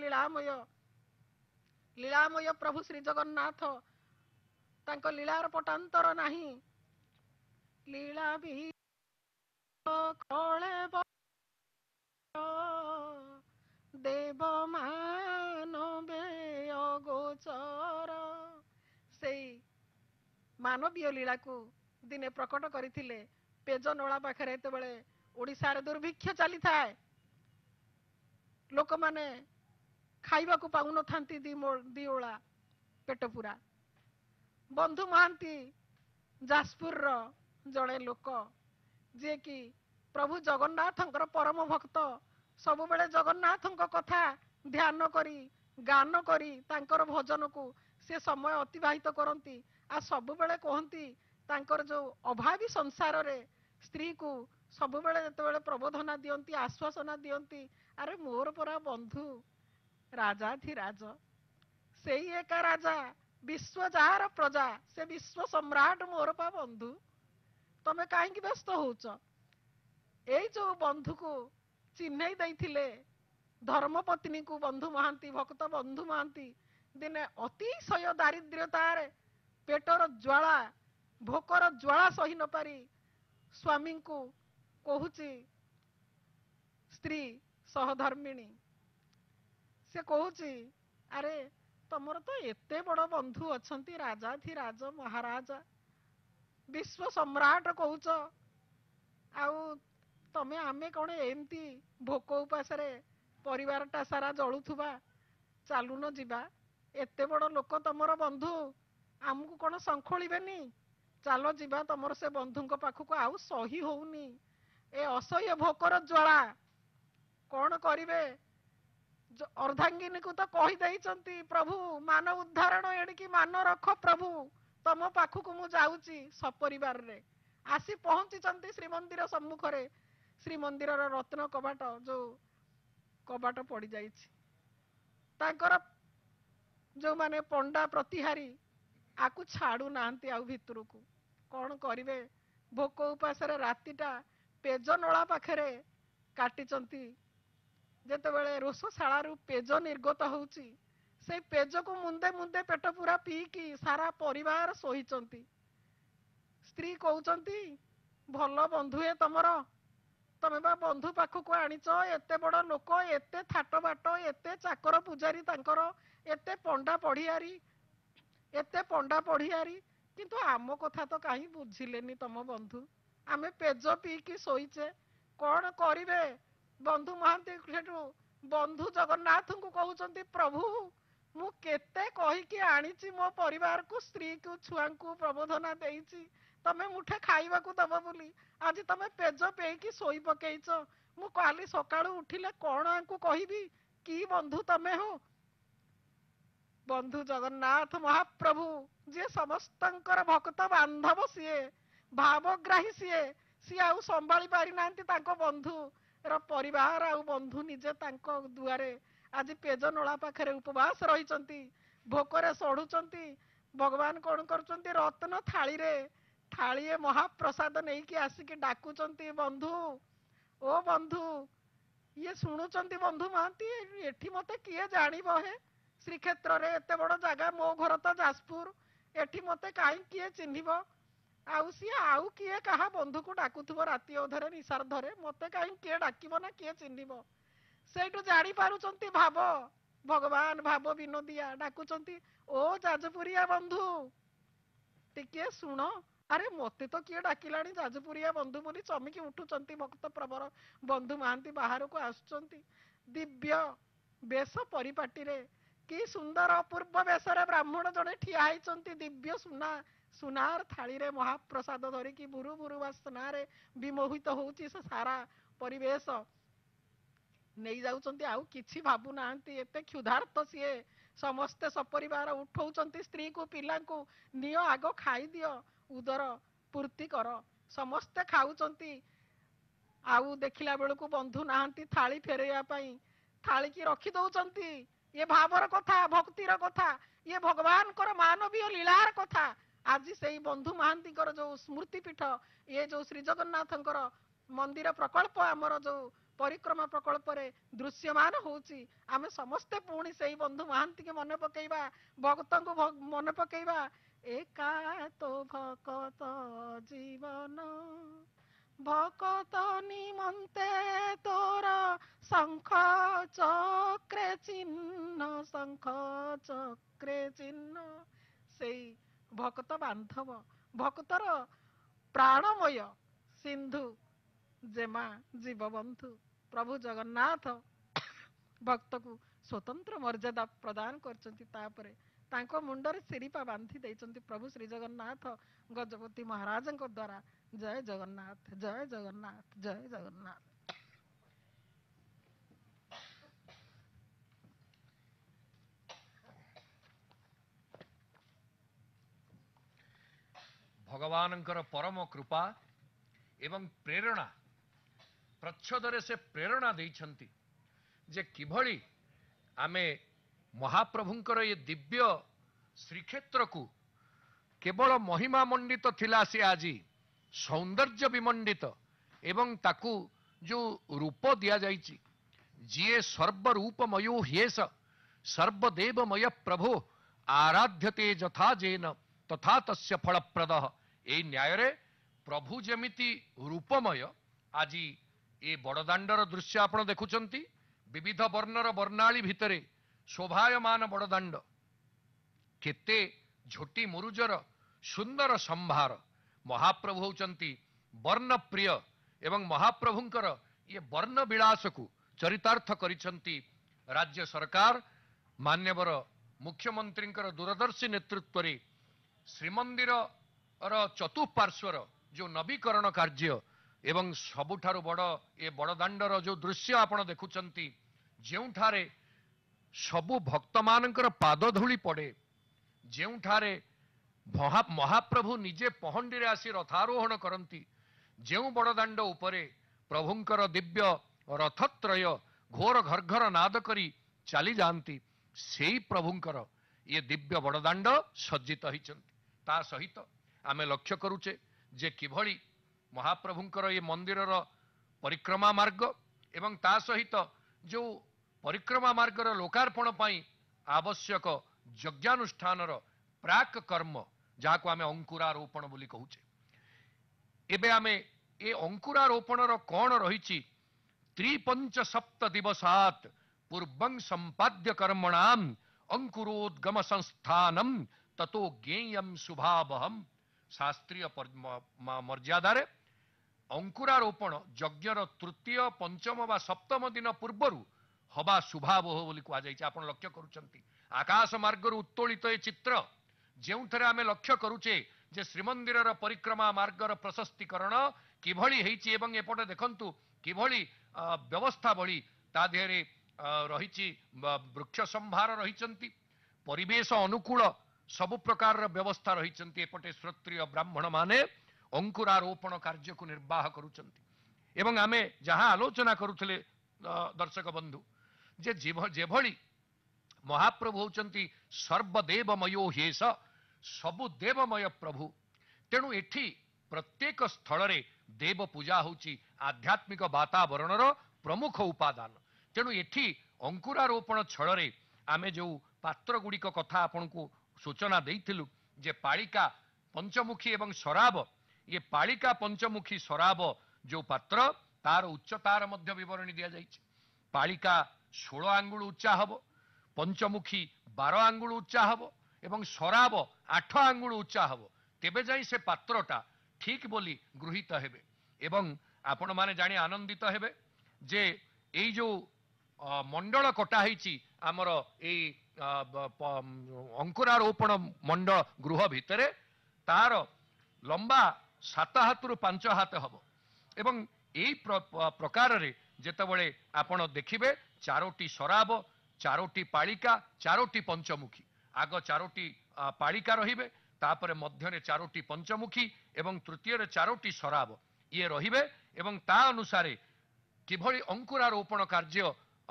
ଲୀଳାମୟ ପ୍ରଭୁ ଶ୍ରୀ ଜଗନ୍ନାଥ, ତାଙ୍କ ଲୀଳାର ପଟାନ୍ତର ନାହିଁ। ଲୀଳା ବି କଳେ ଦେବ ମାନବେ ଅଗୋଚର, ସେଇ ମାନବୀୟ ଲୀଳାକୁ ଦିନେ ପ୍ରକଟ କରିଥିଲେ। ପେଜନଳା ପାଖରେ ଯେତେବେଳେ ଓଡ଼ିଶାରେ ଦୁର୍ଭିକ୍ଷ ଚାଲିଥାଏ, ଲୋକମାନେ ଖାଇବାକୁ ପାଉନଥାନ୍ତି, ଦିଓଳା ପେଟ ପୁରା। ବନ୍ଧୁ ମହାନ୍ତି ଯାଜପୁରର ଜଣେ ଲୋକ, ଯିଏକି ପ୍ରଭୁ ଜଗନ୍ନାଥଙ୍କର ପରମ ଭକ୍ତ, ସବୁବେଳେ ଜଗନ୍ନାଥଙ୍କ କଥା ଧ୍ୟାନ କରି ଗାନ କରି ତାଙ୍କର ଭଜନକୁ ସେ ସମୟ ଅତିବାହିତ କରନ୍ତି। ଆଉ ସବୁବେଳେ କହନ୍ତି, ତାଙ୍କର ଯୋଉ ଅଭାବୀ ସଂସାରରେ ସ୍ତ୍ରୀକୁ ସବୁବେଳେ ଯେତେବେଳେ ପ୍ରବୋଧନା ଦିଅନ୍ତି, ଆଶ୍ୱାସନା ଦିଅନ୍ତି, ଆରେ ମୋର ପରା ବନ୍ଧୁ ରାଜାଧିରାଜ, ସେଇ ଏକା ରାଜା, ବିଶ୍ୱ ଯାହାର ପ୍ରଜା, ସେ ବିଶ୍ୱ ସମ୍ରାଟ ମୋର ପା ବନ୍ଧୁ, ତମେ କାହିଁକି ବ୍ୟସ୍ତ ହଉଛ? ଏଇ ଯୋଉ ବନ୍ଧୁକୁ ଚିହ୍ନେଇ ଦେଇଥିଲେ ଧର୍ମପତ୍ନୀକୁ ବନ୍ଧୁ ମହାନ୍ତି, ଭକ୍ତ ବନ୍ଧୁ ମହାନ୍ତି, ଦିନେ ଅତିଶୟ ଦାରିଦ୍ର୍ୟତାରେ ପେଟର ଜ୍ୱାଳା, ଭୋକର ଜ୍ୱାଳା ସହି ନ ପାରି ସ୍ୱାମୀଙ୍କୁ କହୁଛି, ସ୍ତ୍ରୀ ସହଧର୍ମିଣୀ, ସେ କହୁଛି, ଆରେ ତମର ତ ଏତେ ବଡ ବନ୍ଧୁ ଅଛନ୍ତି, ରାଜାଧିରାଜ ମହାରାଜା, ବିଶ୍ୱ ସମ୍ରାଟ କହୁଛ, ଆଉ ତମେ ଆମେ କଣ ଏମିତି ଭୋକ ଉପାସରେ ପରିବାରଟା ସାରା ଜଳୁଥିବା? ଚାଲୁନ ଯିବା, ଏତେ ବଡ ଲୋକ ତମର ବନ୍ଧୁ, ଆମକୁ କଣ ଶଙ୍ଖୋଳିବେନି? ଚାଲ ଯିବା ତମର ସେ ବନ୍ଧୁଙ୍କ ପାଖକୁ, ଆଉ ସହି ହଉନି ଏ ଅସହ୍ୟ ଭୋକର ଜ୍ୱାଳା, କଣ କରିବେ? ଅର୍ଦ୍ଧାଙ୍ଗିନୀକୁ ତ କହିଦେଇଛନ୍ତି, ପ୍ରଭୁ ମାନ ଉଦ୍ଧାରଣ, ଏଣିକି ମାନ ରଖ ପ୍ରଭୁ, ତମ ପାଖକୁ ମୁଁ ଯାଉଛି ସପରିବାରରେ। ଆସି ପହଞ୍ଚିଛନ୍ତି ଶ୍ରୀମନ୍ଦିର ସମ୍ମୁଖରେ। ଶ୍ରୀମନ୍ଦିରର ରତ୍ନ କବାଟ, ଯୋଉ କବାଟ ପଡିଯାଇଛି, ତାଙ୍କର ଯୋଉମାନେ ପଣ୍ଡା ପ୍ରତିହାରୀ ଆକୁ ଛାଡୁ ନାହାନ୍ତି ଆଉ ଭିତରକୁ। କଣ କରିବେ? ଭୋକ ଉପାସରେ ରାତିଟା ପେଜନଳା ପାଖରେ କାଟିଛନ୍ତି। ଯେତେବେଳେ ରୋଷଶାଳାରୁ ପେଜ ନିର୍ଗତ ହଉଛି, ସେଇ ପେଜକୁ ମୁନ୍ଦେ ମୁନ୍ଦେ ପେଟ ପୁରା ପିଇକି ସାରା ପରିବାର ଶୋଇଛନ୍ତି। ସ୍ତ୍ରୀ କହୁଛନ୍ତି, ଭଲ ବନ୍ଧୁ ଏ ତମର, ତମେ ବା ବନ୍ଧୁ ପାଖକୁ ଆଣିଛ, ଏତେ ବଡ ଲୋକ, ଏତେ ଥାଟ ବାଟ, ଏତେ ଚାକର ପୂଜାରୀ ତାଙ୍କର, ଏତେ ପଣ୍ଡା ପଢିଆରୀ, କିନ୍ତୁ ଆମ କଥା ତ କାହିଁ ବୁଝିଲେନି ତମ ବନ୍ଧୁ? ଆମେ ପେଜ ପିଇକି ଶୋଇଛେ, କଣ କରିବେ? ବନ୍ଧୁ ମହାନ୍ତି ସେଠୁ ବନ୍ଧୁ ଜଗନ୍ନାଥଙ୍କୁ କହୁଛନ୍ତି, ପ୍ରଭୁ ମୁଁ କେତେ କହିକି ଆଣିଛି ମୋ ପରିବାରକୁ, ସ୍ତ୍ରୀକୁ ଛୁଆଙ୍କୁ ପ୍ରବୋଧନା ଦେଇଛି, ତମେ ମୁଠେ ଖାଇବାକୁ ଦବ ବୋଲି, ଆଜି ତମେ ପେଜ ପେଇକି ଶୋଇ ପକେଇଛ। ମୁଁ କାଲି ସକାଳୁ ଉଠିଲେ କଣ ଆଙ୍କୁ କହିବି? କି ବନ୍ଧୁ ତମେ ହୋ? ବନ୍ଧୁ ଜଗନ୍ନାଥ ମହାପ୍ରଭୁ, ଯିଏ ସମସ୍ତଙ୍କର ଭକ୍ତ ବାନ୍ଧବ, ସିଏ ଭାବଗ୍ରାହୀ, ସିଏ ଆଉ ସମ୍ଭାଳି ପାରିନାହାନ୍ତି ତାଙ୍କ ବନ୍ଧୁର ପରିବାର ଆଉ ବନ୍ଧୁ ନିଜେ ତାଙ୍କ ଦୁଆରେ ଆଜି ପେଜନଳା ପାଖରେ ଉପବାସ ରହିଛନ୍ତି, ଭୋକରେ ସଢୁଛନ୍ତି। ଭଗବାନ କଣ କରୁଛନ୍ତି? ରତ୍ନ ଥାଳିଏ ମହାପ୍ରସାଦ ନେଇକି ଆସିକି ଡାକୁଛନ୍ତି, ବନ୍ଧୁ ଓ ବନ୍ଧୁ। ଇଏ ଶୁଣୁଛନ୍ତି ବନ୍ଧୁ ମହାନ୍ତି, ଏଠି ମତେ କିଏ ଜାଣିବ ହେ? ଶ୍ରୀକ୍ଷେତ୍ରରେ ଏତେ ବଡ ଜାଗା, ମୋ ଘର ତ ଯାଜପୁର, ଏଠି ମତେ କାହିଁ କିଏ ଚିହ୍ନିବ? ଆଉ ସିଏ ଆଉ କିଏ କାହା ବନ୍ଧୁକୁ ଡାକୁଥିବ ରାତି ଅଧରେ ନିଶାର୍ଦ୍ଧରେ, ମତେ କାହିଁ କିଏ ଡାକିବ ନା କିଏ ଚିହ୍ନିବ? ସେଇଠୁ ଜାଣି ପାରୁଛନ୍ତି ଭଗବାନ ଭାବ ବିନୋଦିଆ ଡାକୁଛନ୍ତି, ଓ ଯାଜପୁରିଆ ବନ୍ଧୁ ଟିକେ ଶୁଣ। ଆରେ ମତେ ତ କିଏ ଡାକିଲାଣି ଯାଜପୁରିଆ ବନ୍ଧୁ ବୋଲି ଚମିକି ଉଠୁଛନ୍ତି ଭକ୍ତ ପ୍ରବର ବନ୍ଧୁ ମହାନ୍ତି। ବାହାରକୁ ଆସୁଛନ୍ତି, ଦିବ୍ୟ ବେଶ ପରିପାଟିରେ, କି ସୁନ୍ଦର ଅପୂର୍ବ ବେଶରେ ବ୍ରାହ୍ମଣ ଜଣେ ଠିଆ ହେଇଛନ୍ତି, ଦିବ୍ୟ ସୁନାର ଥାଳିରେ ମହାପ୍ରସାଦ ଧରିକି ବୁରୁ ବୁରୁ ବାସନାରେ ବିମୋହିତ ହଉଛି ସେ ସାରା ପରିବେଶ। ନେଇ ଯାଉଛନ୍ତି, ଆଉ କିଛି ଭାବୁନାହାନ୍ତି, ଏତେ କ୍ଷୁଧାର୍ତ ସିଏ। ସମସ୍ତେ ସପରିବାର ଉଠଉଛନ୍ତି ସ୍ତ୍ରୀକୁ ପିଲାଙ୍କୁ, ନିଅ ଆଗ ଖାଇଦିଅ, ଉଦର ପୂର୍ତ୍ତି କର। ସମସ୍ତେ ଖାଉଛନ୍ତି। ଆଉ ଦେଖିଲା ବେଳକୁ ବନ୍ଧୁ ନାହାନ୍ତି ଥାଳି ଫେରେଇବା ପାଇଁ। ଥାଳିକି ରଖି ଦଉଛନ୍ତି। ଇଏ ଭାବର କଥା, ଭକ୍ତିର କଥା, ଇଏ ଭଗବାନଙ୍କର ମାନବୀୟ ଲୀଳାର କଥା। ଆଜି ସେଇ ବନ୍ଧୁ ମହାନ୍ତିଙ୍କର ଯୋଉ ସ୍ମୃତି ପୀଠ, ଇଏ ଯୋଉ ଶ୍ରୀ ଜଗନ୍ନାଥଙ୍କର ମନ୍ଦିର ପ୍ରକଳ୍ପ, ଆମର ଯୋଉ ପରିକ୍ରମା ପ୍ରକଳ୍ପରେ ଦୃଶ୍ୟମାନ ହଉଛି, ଆମେ ସମସ୍ତେ ପୁଣି ସେଇ ବନ୍ଧୁ ମହାନ୍ତିକି ମନେ ପକେଇବା, ଭକ୍ତଙ୍କୁ ମନେ ପକେଇବା। ଏକା ତ ଭକତ ଜୀବନ, ଭକତ ନିମନ୍ତେ ତୋର ଶଙ୍ଖ ଚକ୍ରେ ଚିହ୍ନ, ଶଙ୍ଖ ଚକ୍ରେ ଚିହ୍ନ। ସେଇ ଭକ୍ତ ବାନ୍ଧବ, ଭକ୍ତର ପ୍ରାଣମୟ ସିନ୍ଧୁ ଜେମା ଜୀବବନ୍ଧୁ ପ୍ରଭୁ ଜଗନ୍ନାଥ ଭକ୍ତକୁ ସ୍ୱତନ୍ତ୍ର ମର୍ଯ୍ୟାଦା ପ୍ରଦାନ କରିଛନ୍ତି। ତାପରେ ତାଙ୍କ ମୁଣ୍ଡରେ ଶିରିପା ବାନ୍ଧି ଦେଇଛନ୍ତି ପ୍ରଭୁ ଶ୍ରୀ ଜଗନ୍ନାଥ ଗଜପତି ମହାରାଜଙ୍କ ଦ୍ୱାରା। ଜୟ ଜଗନ୍ନାଥ, ଜୟ ଜଗନ୍ନାଥ, ଜୟ ଜଗନ୍ନାଥ। ଭଗବାନଙ୍କର ପରମ କୃପା ଏବଂ ପ୍ରେରଣା ପ୍ରଚ୍ଛଦରେ ସେ ପ୍ରେରଣା ଦେଇଛନ୍ତି ଯେ କିଭଳି ଆମେ ମହାପ୍ରଭୁଙ୍କର ଏ ଦିବ୍ୟ ଶ୍ରୀକ୍ଷେତ୍ରକୁ କେବଳ ମହିମା ମଣ୍ଡିତ ଥିଲା, ସେ ଆଜି ସୌନ୍ଦର୍ଯ୍ୟ ବିମଣ୍ଡିତ ଏବଂ ତାକୁ ଯୋଉ ରୂପ ଦିଆଯାଇଛି, ଯିଏ ସର୍ବରୂପମୟୋ ହ୍ୟେଷ ସର୍ବଦେବମୟ ପ୍ରଭୁ ଆରାଧ୍ୟତେ ଯଥା ଯେନ ତଥା ତସ୍ୟ ଫଳପ୍ରଦଃ। ଏଇ ନ୍ୟାୟରେ ପ୍ରଭୁ ଯେମିତି ରୂପମୟ, ଆଜି ଏ ବଡ଼ଦାଣ୍ଡର ଦୃଶ୍ୟ ଆପଣ ଦେଖୁଛନ୍ତି। ବିବିଧ ବର୍ଣ୍ଣର ବର୍ଣ୍ଣାଳୀ ଭିତରେ ଶୋଭାୟମାନ ବଡ଼ଦାଣ୍ଡ, କେତେ ଝୋଟି ମୁରୁଜର ସୁନ୍ଦର ସମ୍ଭାର। ମହାପ୍ରଭୁ ହେଉଛନ୍ତି ବର୍ଣ୍ଣପ୍ରିୟ ଏବଂ ମହାପ୍ରଭୁଙ୍କର ଇଏ ବର୍ଣ୍ଣ ବିଳାସକୁ ଚରିତାର୍ଥ କରିଛନ୍ତି ରାଜ୍ୟ ସରକାର ମାନ୍ୟବର ମୁଖ୍ୟମନ୍ତ୍ରୀଙ୍କର ଦୂରଦର୍ଶୀ ନେତୃତ୍ୱରେ। ଶ୍ରୀମନ୍ଦିରର ଚତୁଃପାର୍ଶ୍ୱର ଯୋଉ ନବୀକରଣ କାର୍ଯ୍ୟ ଏବଂ ସବୁଠାରୁ ବଡ଼ ଏ ବଡ଼ଦାଣ୍ଡର ଯୋଉ ଦୃଶ୍ୟ ଆପଣ ଦେଖୁଛନ୍ତି, ଯେଉଁଠାରେ ସବୁ ଭକ୍ତମାନଙ୍କର ପାଦଧୂଳି ପଡ଼େ, ଯେଉଁଠାରେ ମହାପ୍ରଭୁ ନିଜେ ପହଣ୍ଡିରେ ଆସି ରଥାରୋହଣ କରନ୍ତି, ଯେଉଁ ବଡ଼ଦାଣ୍ଡ ଉପରେ ପ୍ରଭୁଙ୍କର ଦିବ୍ୟ ରଥତ୍ରୟ ଘୋର ଘର୍ଘର ନାଦ କରି ଚାଲି ଯାଆନ୍ତି, ସେଇ ପ୍ରଭୁଙ୍କର ଇଏ ଦିବ୍ୟ ବଡ଼ଦାଣ୍ଡ ସଜ୍ଜିତ ହୋଇଛନ୍ତି। ତା ସହିତ ଆମେ ଲକ୍ଷ୍ୟ କରୁଛେ ଯେ କିଭଳି ମହାପ୍ରଭୁଙ୍କର ଏ ମନ୍ଦିରର ପରିକ୍ରମା ମାର୍ଗ ଏବଂ ତା ସହିତ ଯୋଉ ପରିକ୍ରମା ମାର୍ଗର ଲୋକାର୍ପଣ ପାଇଁ ଆବଶ୍ୟକ ଯଜ୍ଞାନୁଷ୍ଠାନର ପ୍ରାକ୍ କର୍ମ, ଯାହାକୁ ଆମେ ଅଙ୍କୁରାରୋପଣ ବୋଲି କହୁଛେ। ଏବେ ଆମେ ଏ ଅଙ୍କୁରାରୋପଣର କ'ଣ ରହିଛି, ତ୍ରିପଞ୍ଚ ସପ୍ତ ଦିବସାତ୍ ପୂର୍ବଂ ସମ୍ପାଦ୍ୟ କର୍ମଣାମ୍ ଅଙ୍କୁରୋଦ୍ଗମ ସଂସ୍ଥାନମ୍ ତतो ଜ୍ଞେୟଂ ଶୁଭାବହମ୍। ଶାସ୍ତ୍ରୀୟ ମର୍ଯ୍ୟାଦାରେ ଅଙ୍କୁରାରୋପଣ ଯଜ୍ଞର ତୃତୀୟ, ପଞ୍ଚମ ବା ସପ୍ତମ ଦିନ ପୂର୍ବରୁ ହବା ଶୁଭାବହ ବୋଲି କୁହାଯାଇଛି। ଆପଣ ଲକ୍ଷ୍ୟ କରୁଛନ୍ତି ଆକାଶ ମାର୍ଗରୁ ଉତ୍ତୋଳିତ ଏ ଚିତ୍ର, ଯେଉଁଥିରେ ଆମେ ଲକ୍ଷ୍ୟ କରୁଛେ ଯେ ଶ୍ରୀମନ୍ଦିରର ପରିକ୍ରମା ମାର୍ଗର ପ୍ରଶସ୍ତିକରଣ କିଭଳି ହେଇଛି ଏବଂ ଏପଟେ ଦେଖନ୍ତୁ କିଭଳି ବ୍ୟବସ୍ଥା ଭଳି ତା ଦେହରେ ରହିଛି, ବୃକ୍ଷ ସମ୍ଭାର ରହିଛନ୍ତି, ପରିବେଶ ଅନୁକୂଳ ସବୁ ପ୍ରକାରର ବ୍ୟବସ୍ଥା ରହିଛନ୍ତି। ଏପଟେ ଶ୍ରୋତ୍ରିୟ ବ୍ରାହ୍ମଣ ମାନେ ଅଙ୍କୁରାରୋପଣ କାର୍ଯ୍ୟକୁ ନିର୍ବାହ କରୁଛନ୍ତି। ଏବଂ ଆମେ ଯାହା ଆଲୋଚନା କରୁଥିଲେ ଦର୍ଶକ ବନ୍ଧୁ, ଯେ ଯେଭଳି ମହାପ୍ରଭୁ ହେଉଛନ୍ତି ସର୍ବଦେବମୟୋ ହ୍ୟେଷ, ସବୁ ଦେବମୟ ପ୍ରଭୁ, ତେଣୁ ଏଠି ପ୍ରତ୍ୟେକ ସ୍ଥଳରେ ଦେବ ପୂଜା ହେଉଛି ଆଧ୍ୟାତ୍ମିକ ବାତାବରଣର ପ୍ରମୁଖ ଉପାଦାନ। ତେଣୁ ଏଠି ଅଙ୍କୁରାରୋପଣ ଛଳରେ ଆମେ ଯୋଉ ପାତ୍ର ଗୁଡ଼ିକ କଥା ଆପଣଙ୍କୁ ସୂଚନା ଦେଇଥିଲୁ, ଯେ ପାଳିକା, ପଞ୍ଚମୁଖୀ ଏବଂ ଶରାବ, ଇଏ ପାଳିକା ପଞ୍ଚମୁଖୀ ଶରାବ ଯୋଉ ପାତ୍ର, ତାର ଉଚ୍ଚତାର ମଧ୍ୟ ବିବରଣୀ ଦିଆଯାଇଛି। ପାଳିକା 16 ଆଙ୍ଗୁଳ ଉଚ୍ଚା ହବ, ପଞ୍ଚମୁଖୀ 12 ଆଙ୍ଗୁଳ ଉଚ୍ଚା ହବ ଏବଂ ଶରାବ 8 ଆଙ୍ଗୁଳ ଉଚ୍ଚା ହବ। ତେବେ ଯାଇ ସେ ପାତ୍ରଟା ଠିକ୍ ବୋଲି ଗୃହୀତ ହେବେ। ଏବଂ ଆପଣମାନେ ଜାଣି ଆନନ୍ଦିତ ହେବେ ଯେ ଏଇ ଯୋଉ ମଣ୍ଡଳ କଟା ହେଇଛି ଆମର ଏଇ ଅଙ୍କୁରାରୋପଣ ମଣ୍ଡଳ ଗୃହ ଭିତରେ, ତାର ଲମ୍ବା 7 ହାତରୁ 5 ହାତ ହବ। ଏବଂ ଏଇ ପ୍ରକାରରେ ଯେତେବେଳେ ଆପଣ ଦେଖିବେ 4ଟି ଶରାବ, 4ଟି ପାଳିକା, 4ଟି ପଞ୍ଚମୁଖୀ, ଆଗ 4ଟି ପାଳିକା ରହିବେ, ତାପରେ ମଧ୍ୟରେ 4ଟି ପଞ୍ଚମୁଖୀ ଏବଂ ତୃତୀୟରେ 4ଟି ଶରାବ ଇଏ ରହିବେ। ଏବଂ ତା ଅନୁସାରେ କିଭଳି ଅଙ୍କୁରାରୋପଣ କାର୍ଯ୍ୟ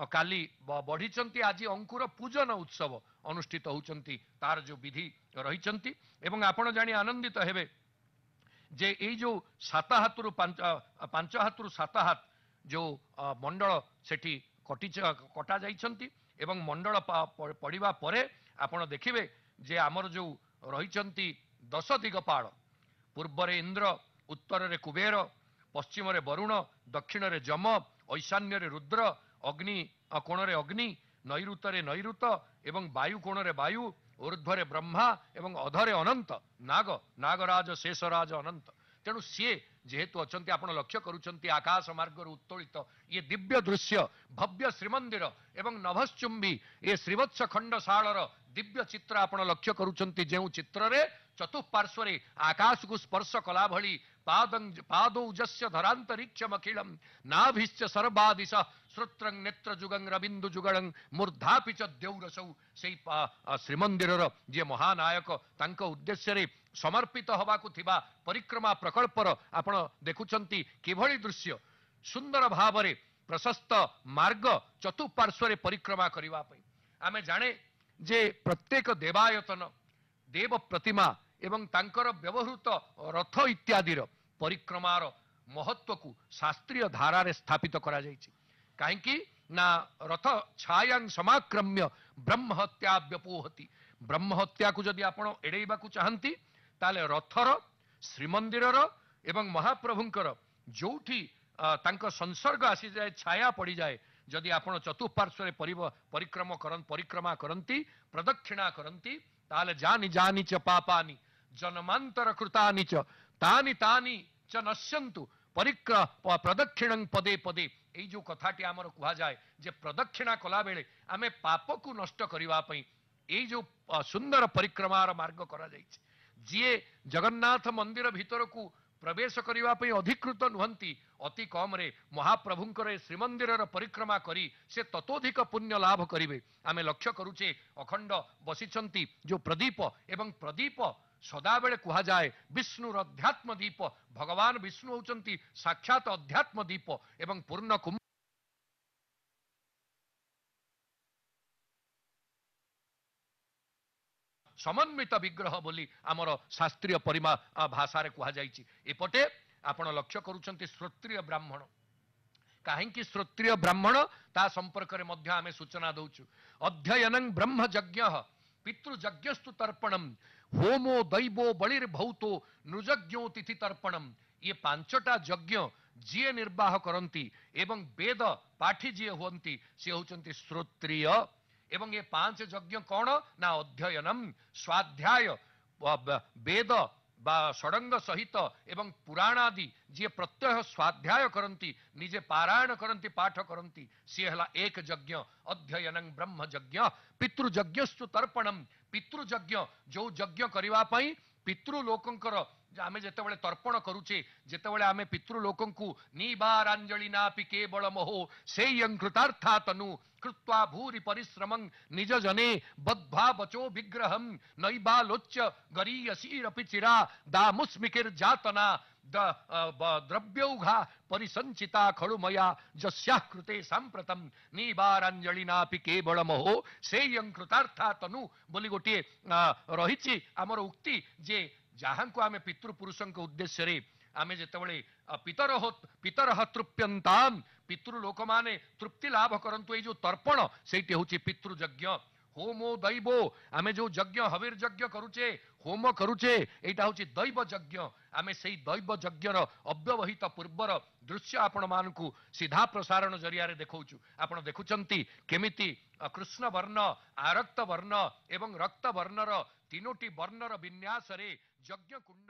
କାଲି ବଢିଛନ୍ତି ଆଜି ଅଙ୍କୁର ପୂଜନ ଉତ୍ସବ ଅନୁଷ୍ଠିତ ହେଉଛନ୍ତି ତାର ଯୋଉ ବିଧି ରହିଛନ୍ତି ଏବଂ ଆପଣ ଜାଣି ଆନନ୍ଦିତ ହେବେ ଯେ ଏଇ ଯୋଉ 7 ହାତରୁ 5 ହାତରୁ 7 ହାତ ଯୋଉ ମଣ୍ଡଳ ସେଠି କଟା ଯାଇଛନ୍ତି ଏବଂ ମଣ୍ଡଳ ପଡ଼ିବା ପରେ ଆପଣ ଦେଖିବେ ଯେ ଆମର ଯୋଉ ରହିଛନ୍ତି 10 ଦିଗପାଳ ପୂର୍ବରେ ଇନ୍ଦ୍ର ଉତ୍ତରରେ କୁବେର ପଶ୍ଚିମରେ ବରୁଣ ଦକ୍ଷିଣରେ ଯମ ଐଶାନ୍ୟରେ ରୁଦ୍ର ଅଗ୍ନି କୋଣରେ ଅଗ୍ନି ନୈଋତରେ ନୈଋତ ଏବଂ ବାୟୁ କୋଣରେ ବାୟୁ ଊର୍ଧ୍ୱରେ ବ୍ରହ୍ମା ଏବଂ ଅଧରେ ଅନନ୍ତ ନାଗରାଜ ଶେଷରାଜ ଅନନ୍ତ ତେଣୁ ସିଏ ଯେହେତୁ ଅଛନ୍ତି ଆପଣ ଲକ୍ଷ୍ୟ କରୁଛନ୍ତି ଆକାଶ ମାର୍ଗରୁ ଉତ୍ତୋଳିତ ଇଏ ଦିବ୍ୟ ଦୃଶ୍ୟ ଭବ୍ୟ ଶ୍ରୀମନ୍ଦିର ଏବଂ ନଭଶ୍ଚୁମ୍ବୀ ଏ ଶ୍ରୀବତ୍ସ ଖଣ୍ଡଶାଳର ଦିବ୍ୟ ଚିତ୍ର ଆପଣ ଲକ୍ଷ୍ୟ କରୁଛନ୍ତି ଯେଉଁ ଚିତ୍ରରେ ଚତୁଃପାର୍ଶ୍ୱରେ ଆକାଶକୁ ସ୍ପର୍ଶ କଲା ଭଳି ପାଦୌଜସ୍ୟ ଧରାନ୍ତରୀକ୍ଷମଖିଳಂ ନାଭିଶ୍ଚ ସର୍ବାଦିଶ ଶ୍ରୋତ୍ରଂ ନେତ୍ର ଯୁଗଂ ରବିନ୍ଦୁ ଯୁଗଳଂ ମୂର୍ଧାପି ଚ ଦ୍ୟୌରସୌ ସେଇ ଶ୍ରୀମନ୍ଦିରର ଯିଏ ମହାନାୟକ ତାଙ୍କ ଉଦ୍ଦେଶ୍ୟରେ ସମର୍ପିତ ହେବାକୁ ଥିବା ପରିକ୍ରମା ପ୍ରକଳ୍ପର ଆପଣ ଦେଖୁଛନ୍ତି କିଭଳି ଦୃଶ୍ୟ ସୁନ୍ଦର ଭାବରେ ପ୍ରଶସ୍ତ ମାର୍ଗ ଚତୁଃପାର୍ଶ୍ୱରେ ପରିକ୍ରମା କରିବା ପାଇଁ ଆମେ ଜାଣେ ଯେ ପ୍ରତ୍ୟେକ ଦେବାୟତନ ଦେବ ପ୍ରତିମା ଏବଂ ତାଙ୍କର ବ୍ୟବହୃତ ରଥ ଇତ୍ୟାଦିର ପରିକ୍ରମାର ମହତ୍ୱକୁ ଶାସ୍ତ୍ରୀୟ ଧାରାରେ ସ୍ଥାପିତ କରାଯାଇଛି କାହିଁକି ନା ରଥ ଛାୟାଂ ସମାକ୍ରମ୍ୟ ବ୍ରହ୍ମହତ୍ୟା ବ୍ୟପୋହତି ବ୍ରହ୍ମହତ୍ୟାକୁ ଯଦି ଆପଣ ଏଡେଇବାକୁ ଚାହାନ୍ତି ତାହେଲେ ରଥର ଶ୍ରୀମନ୍ଦିରର ଏବଂ ମହାପ୍ରଭୁଙ୍କର ଯୋଉଠି ତାଙ୍କ ସଂସର୍ଗ ଆସିଯାଏ ଛାୟା ପଡ଼ିଯାଏ ଯଦି ଆପଣ ଚତୁଃପାର୍ଶ୍ୱରେ ପରିକ୍ରମା କରନ୍ତି ପ୍ରଦକ୍ଷିଣା କରନ୍ତି ତାହେଲେ ଜାନି ଜାନି ଚ ପାପାନି ଜନ୍ମାନ୍ତର କୃତାନି ଚ ତାନି ତାନି ଚ ନଶ୍ୟନ୍ତୁ ପ୍ରଦକ୍ଷିଣଂ ପଦେ ପଦେ ଏଇ ଯୋଉ କଥାଟି ଆମର କୁହାଯାଏ ଯେ ପ୍ରଦକ୍ଷିଣା କଲାବେଳେ ଆମେ ପାପକୁ ନଷ୍ଟ କରିବା ପାଇଁ ଏଇ ଯୋଉ ସୁନ୍ଦର ପରିକ୍ରମାର ମାର୍ଗ କରାଯାଇଛି ଯିଏ ଜଗନ୍ନାଥ ମନ୍ଦିର ଭିତରକୁ ପ୍ରବେଶ କରିବା ପାଇଁ ଅଧିକୃତ ନୁହନ୍ତି ଅତି କମରେ ମହାପ୍ରଭୁଙ୍କର ଶ୍ରୀମନ୍ଦିରର ପରିକ୍ରମା କରି ସେ ତତୋଧିକ ପୁଣ୍ୟ ଲାଭ କରିବେ ଆମେ ଲକ୍ଷ୍ୟ କରୁଛେ ଅଖଣ୍ଡ ବସିଛନ୍ତି ଯୋଉ ପ୍ରଦୀପ ଏବଂ ପ୍ରଦୀପ ସଦାବେଳେ କୁହାଯାଏ ବିଷ୍ଣୁର ଅଧ୍ୟାତ୍ମ ଦୀପ ଭଗବାନ ବିଷ୍ଣୁ ହେଉଛନ୍ତି ସାକ୍ଷାତ ଅଧ୍ୟାତ୍ମ ଦୀପ ଏବଂ ପୂର୍ଣ୍ଣ କୁମ୍ଭ ସମନ୍ୱିତ ବିଗ୍ରହ ବୋଲି ଆମର ଶାସ୍ତ୍ରୀୟ ଭାଷାରେ କୁହାଯାଇଛି ଏପଟେ ଆପଣ ଲକ୍ଷ୍ୟ କରୁଛନ୍ତି ଶ୍ରୋତ୍ରିୟ ବ୍ରାହ୍ମଣ କାହିଁକି ଶ୍ରୋତ୍ରିୟ ବ୍ରାହ୍ମଣ ତା ସମ୍ପର୍କରେ ମଧ୍ୟ ଆମେ ସୂଚନା ଦଉଛୁ ଅଧ୍ୟୟନଂ ବ୍ରହ୍ମଯଜ୍ଞ ପିତୃଯଜ୍ଞସ୍ତୁ ତର୍ପଣମ୍ ହୋମୋ ଦୈବୋ ବଳିର୍ଭୌତୋ ନୃଯଜ୍ଞୋ ତିଥି ତର୍ପଣମ୍ ଇଏ 5ଟା ଯଜ୍ଞ ଯିଏ ନିର୍ବାହ କରନ୍ତି ଏବଂ ବେଦ ପାଠୀ ଯିଏ ହୁଅନ୍ତି ସେ ହେଉଛନ୍ତି ଶ୍ରୋତ୍ରିୟ ଏବଂ ଏ 5 ଯଜ୍ଞ କଣ ନା ଅଧ୍ୟୟନମ୍ ସ୍ୱାଧ୍ୟାୟ ବେଦ ବା ଷଡ଼ଙ୍ଗ ସହିତ ଏବଂ ପୁରାଣ ଆଦି ଯିଏ ପ୍ରତ୍ୟହ ସ୍ୱାଧ୍ୟାୟ କରନ୍ତି ନିଜେ ପାରାୟଣ କରନ୍ତି ପାଠ କରନ୍ତି ସିଏ ହେଲା ଏକ ଯଜ୍ଞ ଅଧ୍ୟୟନଂ ବ୍ରହ୍ମ ଯଜ୍ଞ ପିତୃଯଜ୍ଞସ୍ତୁ ତର୍ପଣମ୍ ପିତୃଯଜ୍ଞ ଯୋଉ ଯଜ୍ଞ କରିବା ପାଇଁ ପିତୃ ଲୋକଙ୍କର ଆମେ ଯେତେବେଳେ ତର୍ପଣ କରୁଛେ ଯେତେବେଳେ ଆମେ ପିତୃ ଲୋକଙ୍କୁ ନିବାରାଞ୍ଜଳି ନାପି କେବଳ ମୋହ ସେୟଂ କୃତାର୍ଥା ତନୁ କୃତ୍ୱା ଭୂରି ପରିଶ୍ରମଂ ନିଜ ଜନେ ବଦ୍ଧ୍ୱା ବଚୋ ବିଗ୍ରହଂ ନୈବାଲୋଚ୍ୟ ଗରୀୟସୀରପି ଚିରା ଦାମୁସ୍ମିକିର୍ ଯାତନା ଦ୍ରବ୍ୟୌଘା ପରିସଞ୍ଚିତା ଖଳୁମୟା ଯସ୍ୟାଃ କୃତେ ସାମ୍ପ୍ରତಂ ନିବାରାଞ୍ଜଳି ନାପି କେବଳ ମୋହ ସେୟଂ କୃତାର୍ଥା ତନୁ ବୋଲି ଗୋଟିଏ ରହିଛି ଆମର ଉକ୍ତି ଯେ ଯାହାଙ୍କୁ ଆମେ ପିତୃପୁରୁଷଙ୍କ ଉଦ୍ଦେଶ୍ୟରେ ଆମେ ଯେତେବେଳେ ପିତରଃ ତୃପ୍ୟନ୍ତାମ୍ ପିତୃ ଲୋକମାନେ ତୃପ୍ତି ଲାଭ କରନ୍ତୁ ଏଇ ଯୋଉ ତର୍ପଣ ସେଇଟି ହେଉଛି ପିତୃଯଜ୍ଞ ହୋମୋ ଦୈବୋ ଆମେ ଯୋଉ ଯଜ୍ଞ ହବିର ଯଜ୍ଞ କରୁଛେ ହୋମ କରୁଛେ ଏଇଟା ହେଉଛି ଦୈବ ଯଜ୍ଞ ଆମେ ସେଇ ଦୈବ ଯଜ୍ଞର ଅବ୍ୟବହିତ ପୂର୍ବର ଦୃଶ୍ୟ ଆପଣମାନଙ୍କୁ ସିଧା ପ୍ରସାରଣ ଜରିଆରେ ଦେଖାଉଛୁ ଆପଣ ଦେଖୁଛନ୍ତି କେମିତି କୃଷ୍ଣ ବର୍ଣ୍ଣ ଆରକ୍ତ ବର୍ଣ୍ଣ ଏବଂ ରକ୍ତ ବର୍ଣ୍ଣର 3ଟି ବର୍ଣ୍ଣର ବିନ୍ୟାସରେ ଯଜ୍ଞ କୁଣ୍ଡ